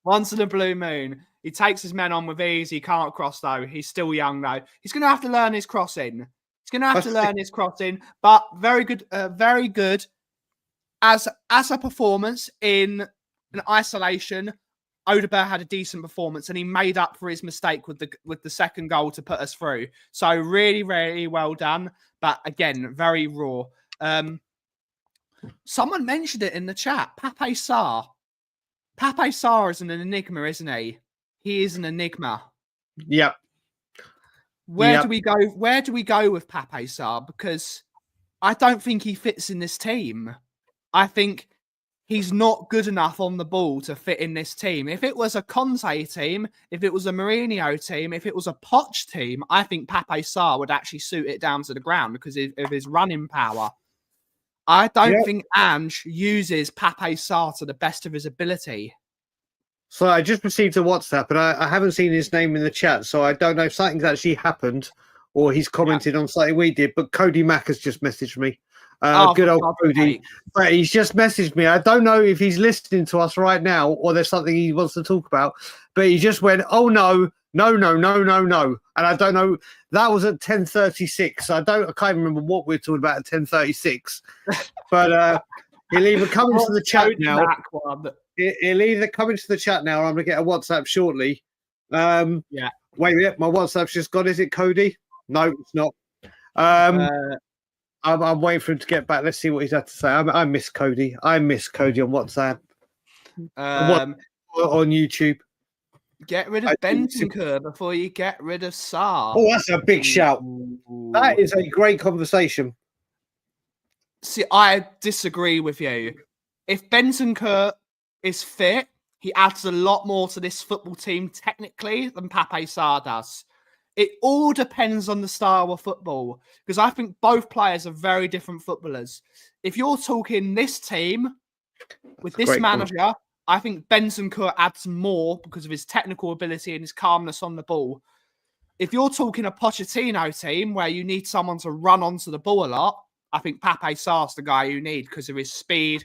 Once in a blue moon. He takes his men on with ease. He can't cross, though. He's still young, though. He's going to have to learn his crossing. But very good, very good. As a performance in an isolation, Odegaard had a decent performance, and he made up for his mistake with the second goal to put us through. So really, really well done. But again, very raw. Someone mentioned it in the chat. Pape Sarr. Pape Sarr is an enigma, isn't he? He is an enigma. Yep. Where do we go? Where do we go with Pape Sarr? Because I don't think he fits in this team. I think he's not good enough on the ball to fit in this team. If it was a Conte team, if it was a Mourinho team, if it was a Poch team, I think Pape Sarr would actually suit it down to the ground because of his running power. I don't think Ange uses Pape Sarr to the best of his ability. So I just received a WhatsApp, and I haven't seen his name in the chat, so I don't know if something's actually happened or he's commented on something we did, but Cody Mack has just messaged me. Good old Cody. But he's just messaged me. I don't know if he's listening to us right now or there's something he wants to talk about, but he just went, oh, no. And I don't know. That was at 10:36. I can't remember what we're talking about at 10:36. But he'll either come into the chat now. He'll either come into the chat now or I'm going to get a WhatsApp shortly. Wait a minute. My WhatsApp's just gone. Is it Cody? No, it's not. I'm waiting for him to get back. Let's see what he's had to say. I miss Cody. I miss Cody on WhatsApp. On YouTube. Get rid of Bentancur before you get rid of Sarr. Oh, that's a big shout. That is a great conversation. See, I disagree with you. If Bentancur is fit, he adds a lot more to this football team technically than Pape Sarr does. It all depends on the style of football because I think both players are very different footballers. If you're talking this team with this manager, I think Bentancur adds more because of his technical ability and his calmness on the ball. If you're talking a Pochettino team where you need someone to run onto the ball a lot, I think Pape Sarr's the guy you need because of his speed,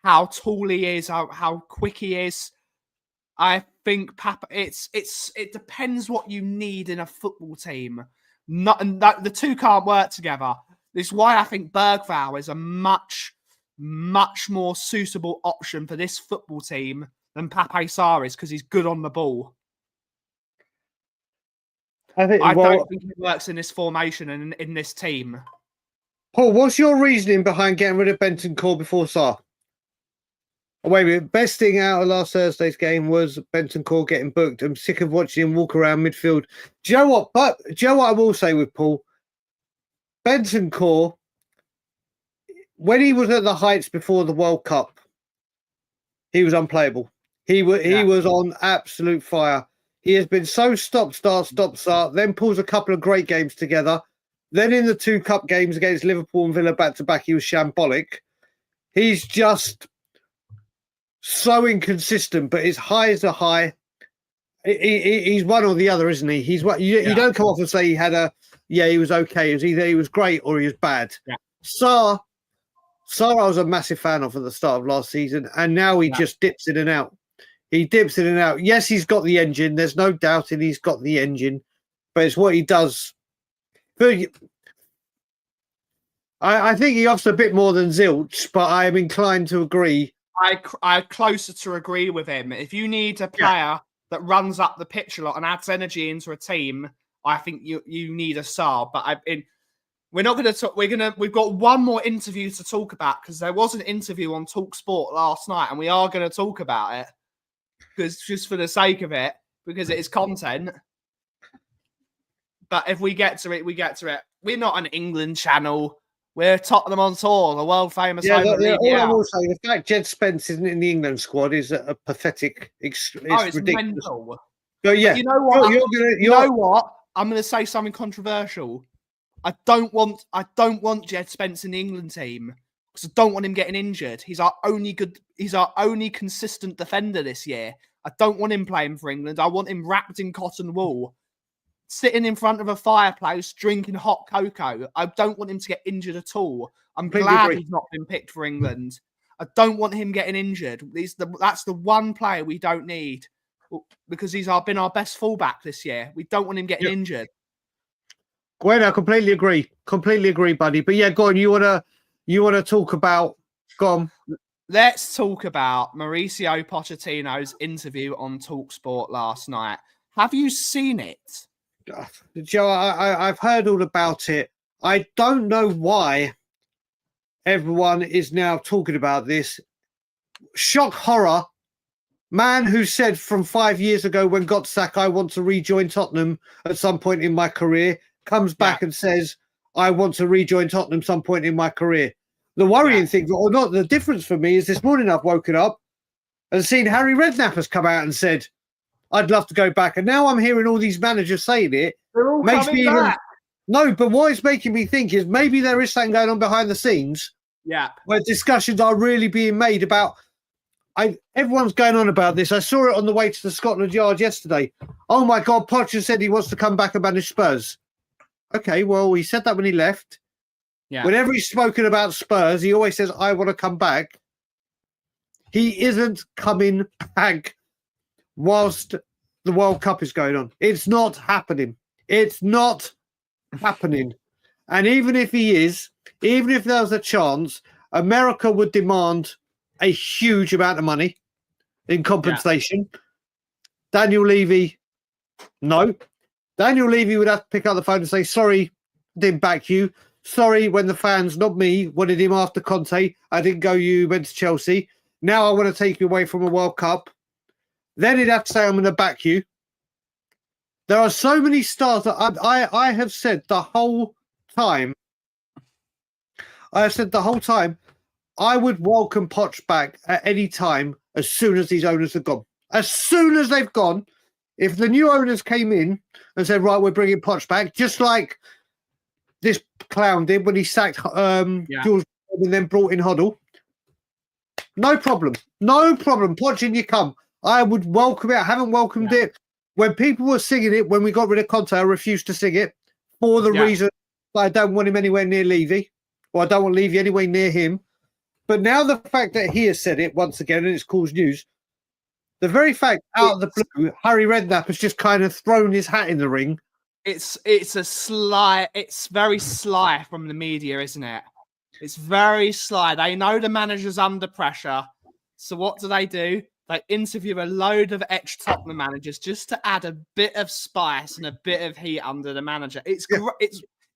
how tall he is, how quick he is. I think it depends what you need in a football team. The two can't work together. This is why I think Bergvall is a much more suitable option for this football team than Pape Sarr is because he's good on the ball. I don't think he works in this formation and in this team. Paul, what's your reasoning behind getting rid of Bentancur before Sarr? Wait a minute. Best thing out of last Thursday's game was Bentancur getting booked. I'm sick of watching him walk around midfield. Do you know what? But do you know what I will say with Paul? Bentancur, when he was at the heights before the World Cup, he was unplayable. He was on absolute fire. He has been so stop, start, then pulls a couple of great games together. Then in the 2 cup games against Liverpool and Villa back-to-back, he was shambolic. He's just so inconsistent, but his highs are high. He's one or the other, isn't he? He's what you don't come off and say he was okay. It was either he was great or he was bad. Yeah. Sarr, I was a massive fan of at the start of last season, and now he just dips in and out. He dips in and out. Yes, he's got the engine. There's no doubt he's got the engine, but it's what he does. I think he offers a bit more than zilch, but I'm inclined to agree. I'm closer to agree with him. If you need a player that runs up the pitch a lot and adds energy into a team, I think you need a Sarr. But we're not going to talk. We've got one more interview to talk about because there was an interview on TalkSport last night, and we are going to talk about it because just for the sake of it, because it is content. But if we get to it, we get to it. We're not an England channel. We're Tottenham on tour, the world famous. All I will say, the fact Jed Spence isn't in the England squad is a pathetic. It's ridiculous. Mental. So yeah, but you know what? You know what? I'm going to say something controversial. I don't want Jed Spence in the England team because I don't want him getting injured. He's our only consistent defender this year. I don't want him playing for England. I want him wrapped in cotton wool, sitting in front of a fireplace, drinking hot cocoa. I don't want him to get injured at all. I'm glad he's not been picked for England. I don't want him getting injured. That's the one player we don't need, because he's been our best fullback this year. We don't want him getting injured. Gwen, I completely agree, buddy. But yeah, go on. You wanna talk about? Go on. Let's talk about Mauricio Pochettino's interview on TalkSport last night. Have you seen it? Joe, I've heard all about it. I don't know why everyone is now talking about this. Shock horror. Man who said from 5 years ago when got sacked, I want to rejoin Tottenham at some point in my career, comes back and says, I want to rejoin Tottenham some point in my career. The worrying thing, or not, the difference for me is this morning I've woken up and seen Harry Redknapp has come out and said, I'd love to go back. And now I'm hearing all these managers saying it. They're all coming back. No, but what it's making me think is maybe there is something going on behind the scenes. Yeah. Where discussions are really being made about. Everyone's going on about this. I saw it on the way to the Scotland Yard yesterday. Oh my God, Potter said he wants to come back and manage Spurs. Okay, well, he said that when he left. Yeah. Whenever he's spoken about Spurs, he always says, I want to come back. He isn't coming back whilst the World Cup is going on. It's not happening. It's not happening. And even if he is, even if there was a chance, America would demand a huge amount of money in compensation. Yeah. Daniel Levy, no. Daniel Levy would have to pick up the phone and say, sorry, didn't back you. Sorry, when the fans, not me, wanted him after Conte. I didn't go, you went to Chelsea. Now I want to take you away from a World Cup. Then he'd have to say, I'm going to back you. There are so many stars that I have said the whole time. I would welcome Poch back at any time as soon as these owners are gone. As soon as they've gone, if the new owners came in and said, right, we're bringing Poch back, just like this clown did when he sacked George and then brought in Hoddle. No problem. No problem. Poch in you come. I would welcome it. I haven't welcomed it. When people were singing it, when we got rid of Conte, I refused to sing it for the reason that I don't want him anywhere near Levy, or I don't want Levy anywhere near him. But now the fact that he has said it once again, and it's caused news, the very fact out of the blue, Harry Redknapp has just kind of thrown his hat in the ring. It's very sly from the media, isn't it? It's very sly. They know the manager's under pressure. So what do? They interview a load of ex-Tottenham managers just to add a bit of spice and a bit of heat under the manager. It's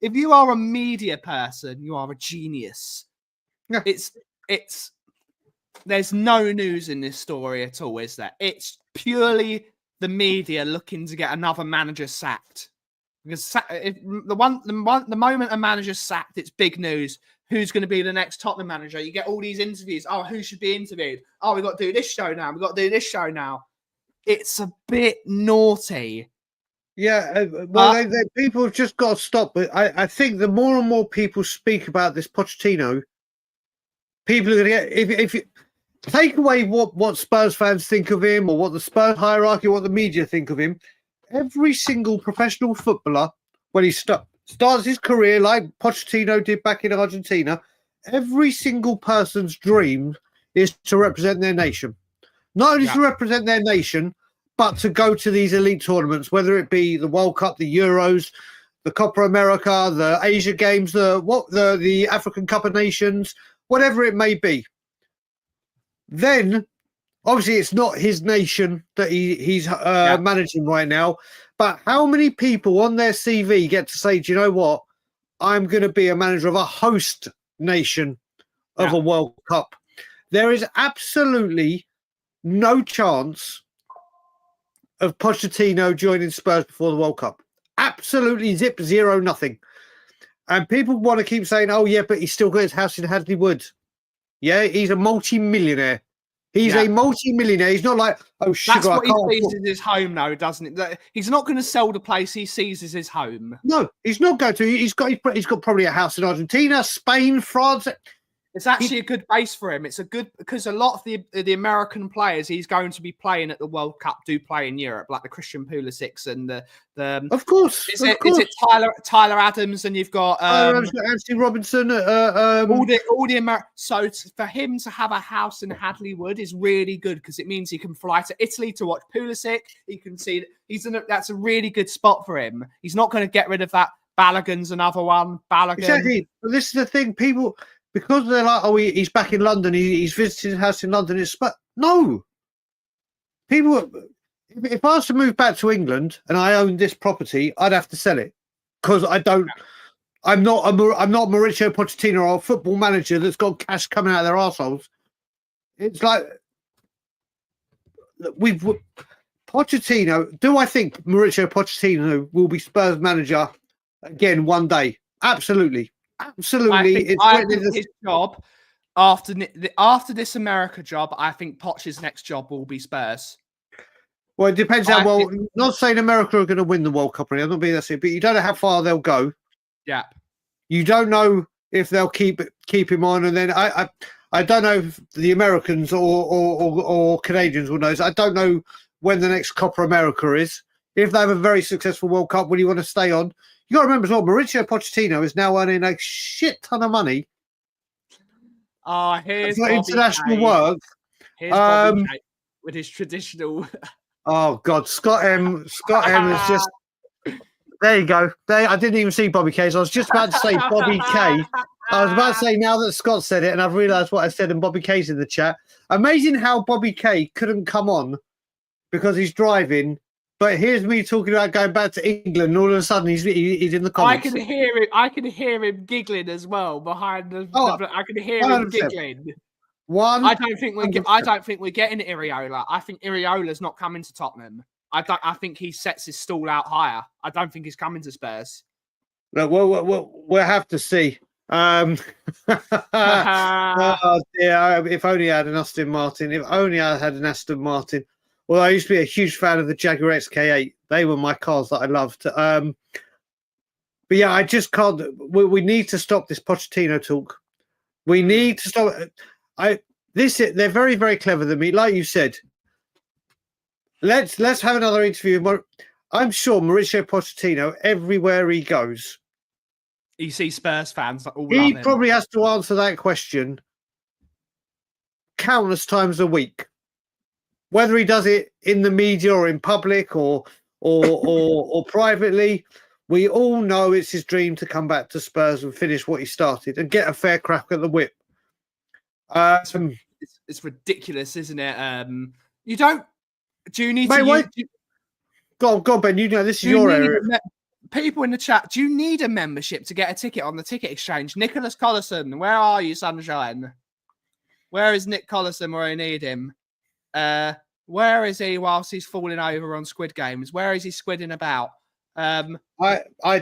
if you are a media person, you are a genius. Yeah. There's no news in this story at all, is there? It's purely the media looking to get another manager sacked. Because the moment a manager's sacked, it's big news. Who's going to be the next Tottenham manager? You get all these interviews. Oh, who should be interviewed? Oh, we've got to do this show now. We've got to do this show now. It's a bit naughty. Yeah, people have just got to stop. But I think the more and more people speak about this Pochettino, people are going to get... If you take away what Spurs fans think of him, or what the Spurs hierarchy, or what the media think of him, every single professional footballer, when he starts his career like Pochettino did back in Argentina, every single person's dream is to represent their nation. Not only to represent their nation, but to go to these elite tournaments, whether it be the World Cup, the Euros, the Copa America, the Asia Games, the African Cup of Nations, whatever it may be. Then, obviously, it's not his nation that he's managing right now. But how many people on their CV get to say, do you know what? I'm going to be a manager of a host nation of a World Cup. There is absolutely no chance of Pochettino joining Spurs before the World Cup. Absolutely zip, zero, nothing. And people want to keep saying, oh, yeah, but he's still got his house in Hadley Wood. Yeah, he's a multi-millionaire. He's a multi-millionaire. He's not like, oh, sugar, that's what he sees as his home, though, doesn't it? He's not going to sell the place he sees as his home. No, he's not going to. He's got probably a house in Argentina, Spain, France. It's actually a good base for him. It's a good because a lot of the American players he's going to be playing at the World Cup do play in Europe, like the Christian Pulisic and the. Of course, is it Tyler Adams and you've got Anthony Robinson. all the So for him to have a house in Hadley Wood is really good because it means he can fly to Italy to watch Pulisic. He can see that's a really good spot for him. He's not going to get rid of that. Balogun's another one. Balogun. Exactly. But this is the thing, people. Because they're like, oh, he's back in London. He's visited his house in London. But no, people. If I was to move back to England and I owned this property, I'd have to sell it because I don't. I'm not Mauricio Pochettino or a football manager that's got cash coming out of their arseholes. It's like Pochettino. Do I think Mauricio Pochettino will be Spurs manager again one day? Absolutely. Absolutely. I think his job after this America job, I think Poch's next job will be Spurs. Well, it depends how well. Not saying America are going to win the World Cup, I'm not being that serious, but you don't know how far they'll go. Yeah. You don't know if they'll keep him on, and then I don't know if the Americans or Canadians will know. I don't know when the next Copa America is. If they have a very successful World Cup, will you want to stay on? You got to remember as well, Mauricio Pochettino is now earning a shit ton of money. Here's for international work. Here's Bobby K with his traditional. Oh God, Scott M is just. There you go. I didn't even see Bobby K. So I was just about to say Bobby K. I was about to say now that Scott said it, and I've realised what I said, and Bobby K's in the chat. Amazing how Bobby K couldn't come on because he's driving. But here's me talking about going back to England, and all of a sudden he's in the comments. I can hear him giggling as well behind the. I can hear 100%. Him giggling. I don't think we're getting Iriola. I think Iriola's not coming to Tottenham. I think he sets his stall out higher. I don't think he's coming to Spurs. We'll have to see. Oh dear! If only I had an Aston Martin. If only I had an Aston Martin. Well, I used to be a huge fan of the Jaguar XK8. They were my cars that I loved. But yeah, I just can't. We need to stop this Pochettino talk. We need to stop. They're very, very clever than me. Like you said, let's have another interview. I'm sure Mauricio Pochettino, everywhere he goes, you see Spurs fans. He probably has to answer that question countless times a week. Whether he does it in the media or in public or privately, we all know it's his dream to come back to Spurs and finish what he started and get a fair crack at the whip. It's ridiculous, isn't it? You don't. Do you need to? Go on, Ben. You know this is your area. People in the chat. Do you need a membership to get a ticket on the ticket exchange? Nicholas Collison, where are you, sunshine? Where is Nick Collison where I need him? Where is he whilst he's falling over on Squid Games? Where is he squidding about? I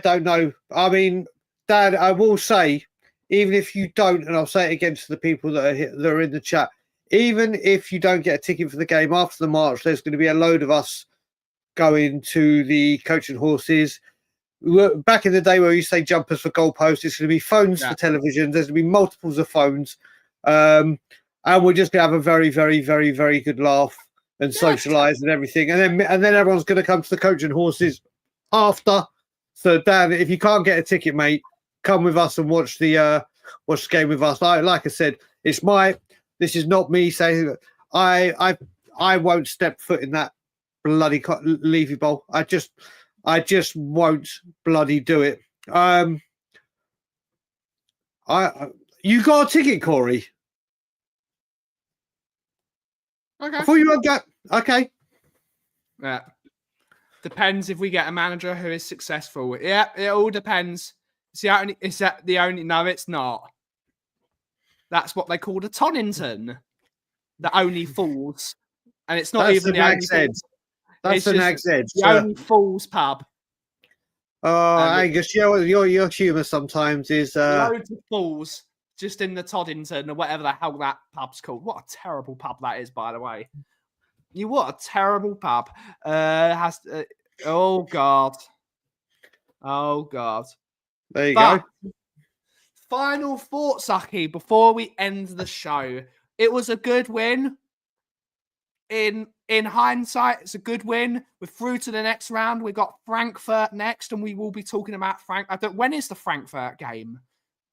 don't know. I mean, Dad, I will say, even if you don't, and I'll say it again to the people that are in the chat, even if you don't get a ticket for the game after the March, there's going to be a load of us going to the Coach and Horses. Back in the day where we used to say jumpers for goalposts, it's going to be phones for television. There's going to be multiples of phones. And we're just going to have a very, very, very, very good laugh and socialise and everything. And then everyone's going to come to the Coach and Horses after. So, Dan, if you can't get a ticket, mate, come with us and watch the game with us. Like I said, this is not me saying that I won't step foot in that bloody Levy Bowl. I just won't bloody do it. You got a ticket, Corey? Okay. I thought you won't get. Okay. Yeah. Depends if we get a manager who is successful. Yeah, it all depends. No, it's not. That's what they call the Tonington. The only fools. And it's not even the only fools. That's the Nag's Edge. The only fools pub. Oh, Angus, your humour sometimes is loads of fools just in the Toddington or whatever the hell that pub's called. What a terrible pub that is, by the way. What a terrible pub. Oh God. There you go. final thoughts, Aki, before we end the show. It was a good win. In hindsight, it's a good win. We're through to the next round. We've got Frankfurt next, and we will be talking about when is the Frankfurt game?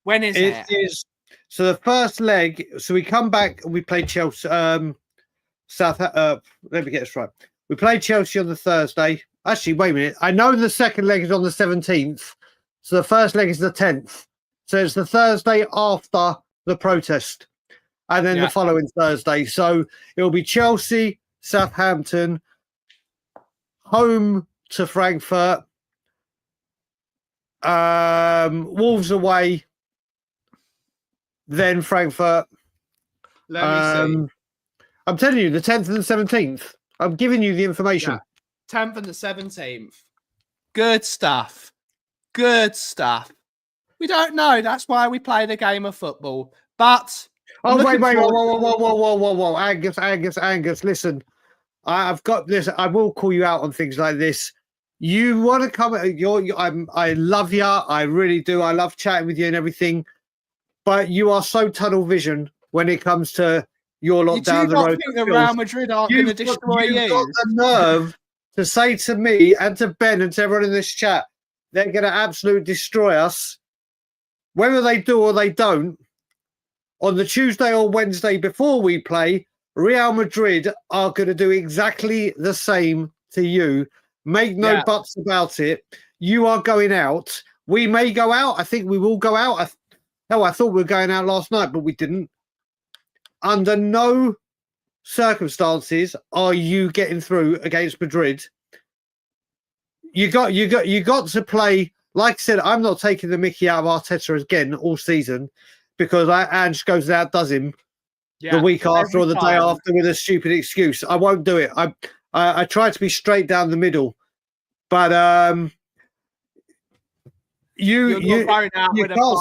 When is it? It is. So the first leg. So we come back and we play Chelsea. Let me get this right. We played Chelsea on the Thursday. Actually, wait a minute. I know the second leg is on the 17th. So the first leg is the 10th. So it's the Thursday after the protest. And then the following Thursday. So it'll be Chelsea, Southampton, home to Frankfurt, Wolves away, then Frankfurt. Let me see. I'm telling you, the 10th and the 17th. I'm giving you the information. 10th and the 17th. Good stuff. Good stuff. We don't know. That's why we play the game of football. But... wait. Whoa. Angus. Listen, I've got this. I will call you out on things like this. You want to come... I love you. I really do. I love chatting with you and everything. But you are so tunnel vision when it comes to your lot down the road. You think the Real Madrid aren't going to destroy you? You've got the nerve to say to me and to Ben and to everyone in this chat, they're going to absolutely destroy us. Whether they do or they don't, on the Tuesday or Wednesday before we play, Real Madrid are going to do exactly the same to you. Make no buts about it. You are going out. We may go out. I think we will go out. I thought we were going out last night, but we didn't. Under no circumstances are you getting through against Madrid. You got to play. Like I said, I'm not taking the mickey out of Arteta again all season because Ange goes out, does him the week after or the day after with a stupid excuse. I won't do it. I try to be straight down the middle, but you can't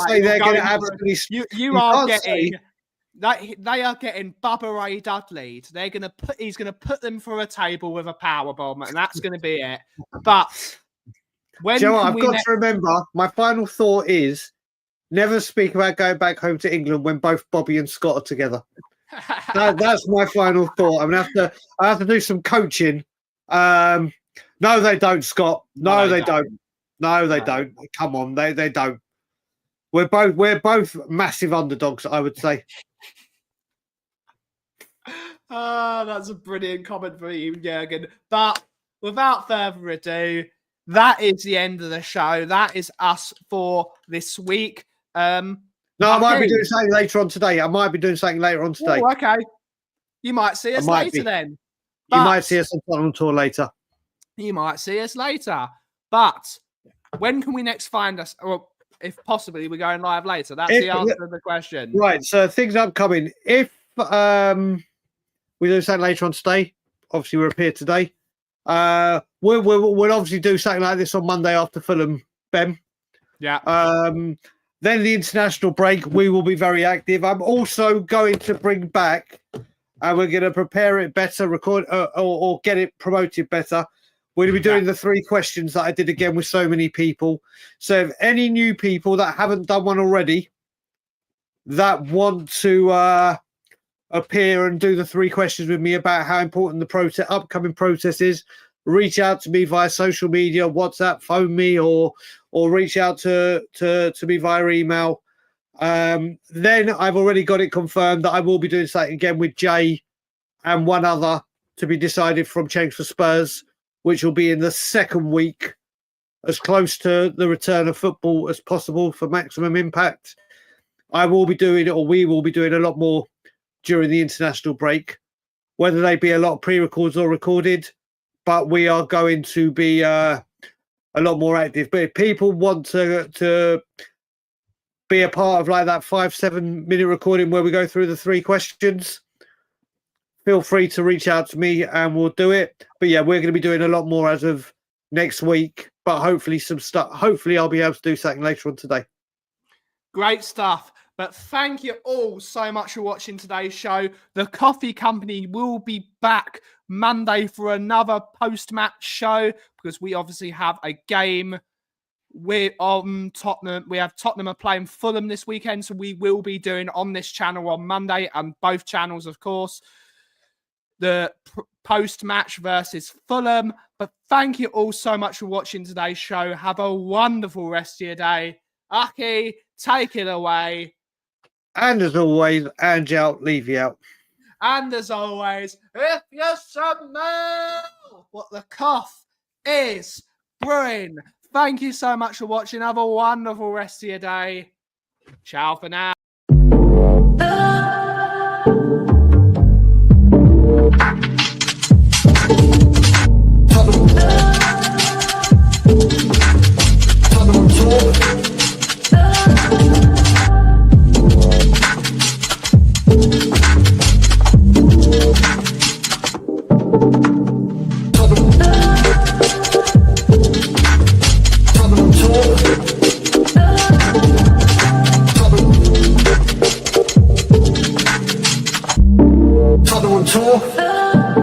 say they're going to absolutely. They are getting Bubba Ray Dudley. He's going to put them through a table with a power bomb, and that's going to be it. But when I've got to remember, my final thought is never speak about going back home to England when both Bobby and Scott are together. That's my final thought. I have to do some coaching. No, they don't, Scott. No, they don't. No, they don't. Come on, they don't. We're both massive underdogs, I would say. That's a brilliant comment for you, Jurgen. But without further ado, that is the end of the show. That is us for this week. I might be doing something later on today. Oh, okay. You might see us later then. You might see us on tour later. You might see us later. But when can we next find us? Well, if possibly, we're going live later. That's the answer to the question. Right. So things upcoming. If we do something later on today, obviously we're up here today. We'll obviously do something like this on Monday after Fulham, Ben. Yeah. Then the international break, we will be very active. I'm also going to bring back, and we're going to prepare it better, record or get it promoted better. We're going to be doing the 3 questions that I did again with so many people. So if any new people that haven't done one already that want to appear and do the 3 questions with me about how important the upcoming protest is, reach out to me via social media, WhatsApp, phone me, or reach out to me via email. Then I've already got it confirmed that I will be doing something again with Jay and one other to be decided from Change for Spurs, which will be in the second week, as close to the return of football as possible for maximum impact. We will be doing a lot more during the international break, whether they be a lot of pre-records or recorded, but we are going to be a lot more active. But if people want to be a part of like that 5-7 minute recording where we go through the 3 questions, feel free to reach out to me and we'll do it. But yeah, we're going to be doing a lot more as of next week, but hopefully some stuff. Hopefully I'll be able to do something later on today. Great stuff. But thank you all so much for watching today's show. The Coffee Company will be back Monday for another post-match show because we obviously have a game we're on Tottenham. We have Tottenham are playing Fulham this weekend, so we will be doing on this channel on Monday, and both channels, of course, the post-match versus Fulham. But thank you all so much for watching today's show. Have a wonderful rest of your day. Aki, take it away. And as always, Ange out, leave you out. And as always, if you smell what the cough is brewing, thank you so much for watching. Have a wonderful rest of your day. Ciao for now. Tottenham Hotspur.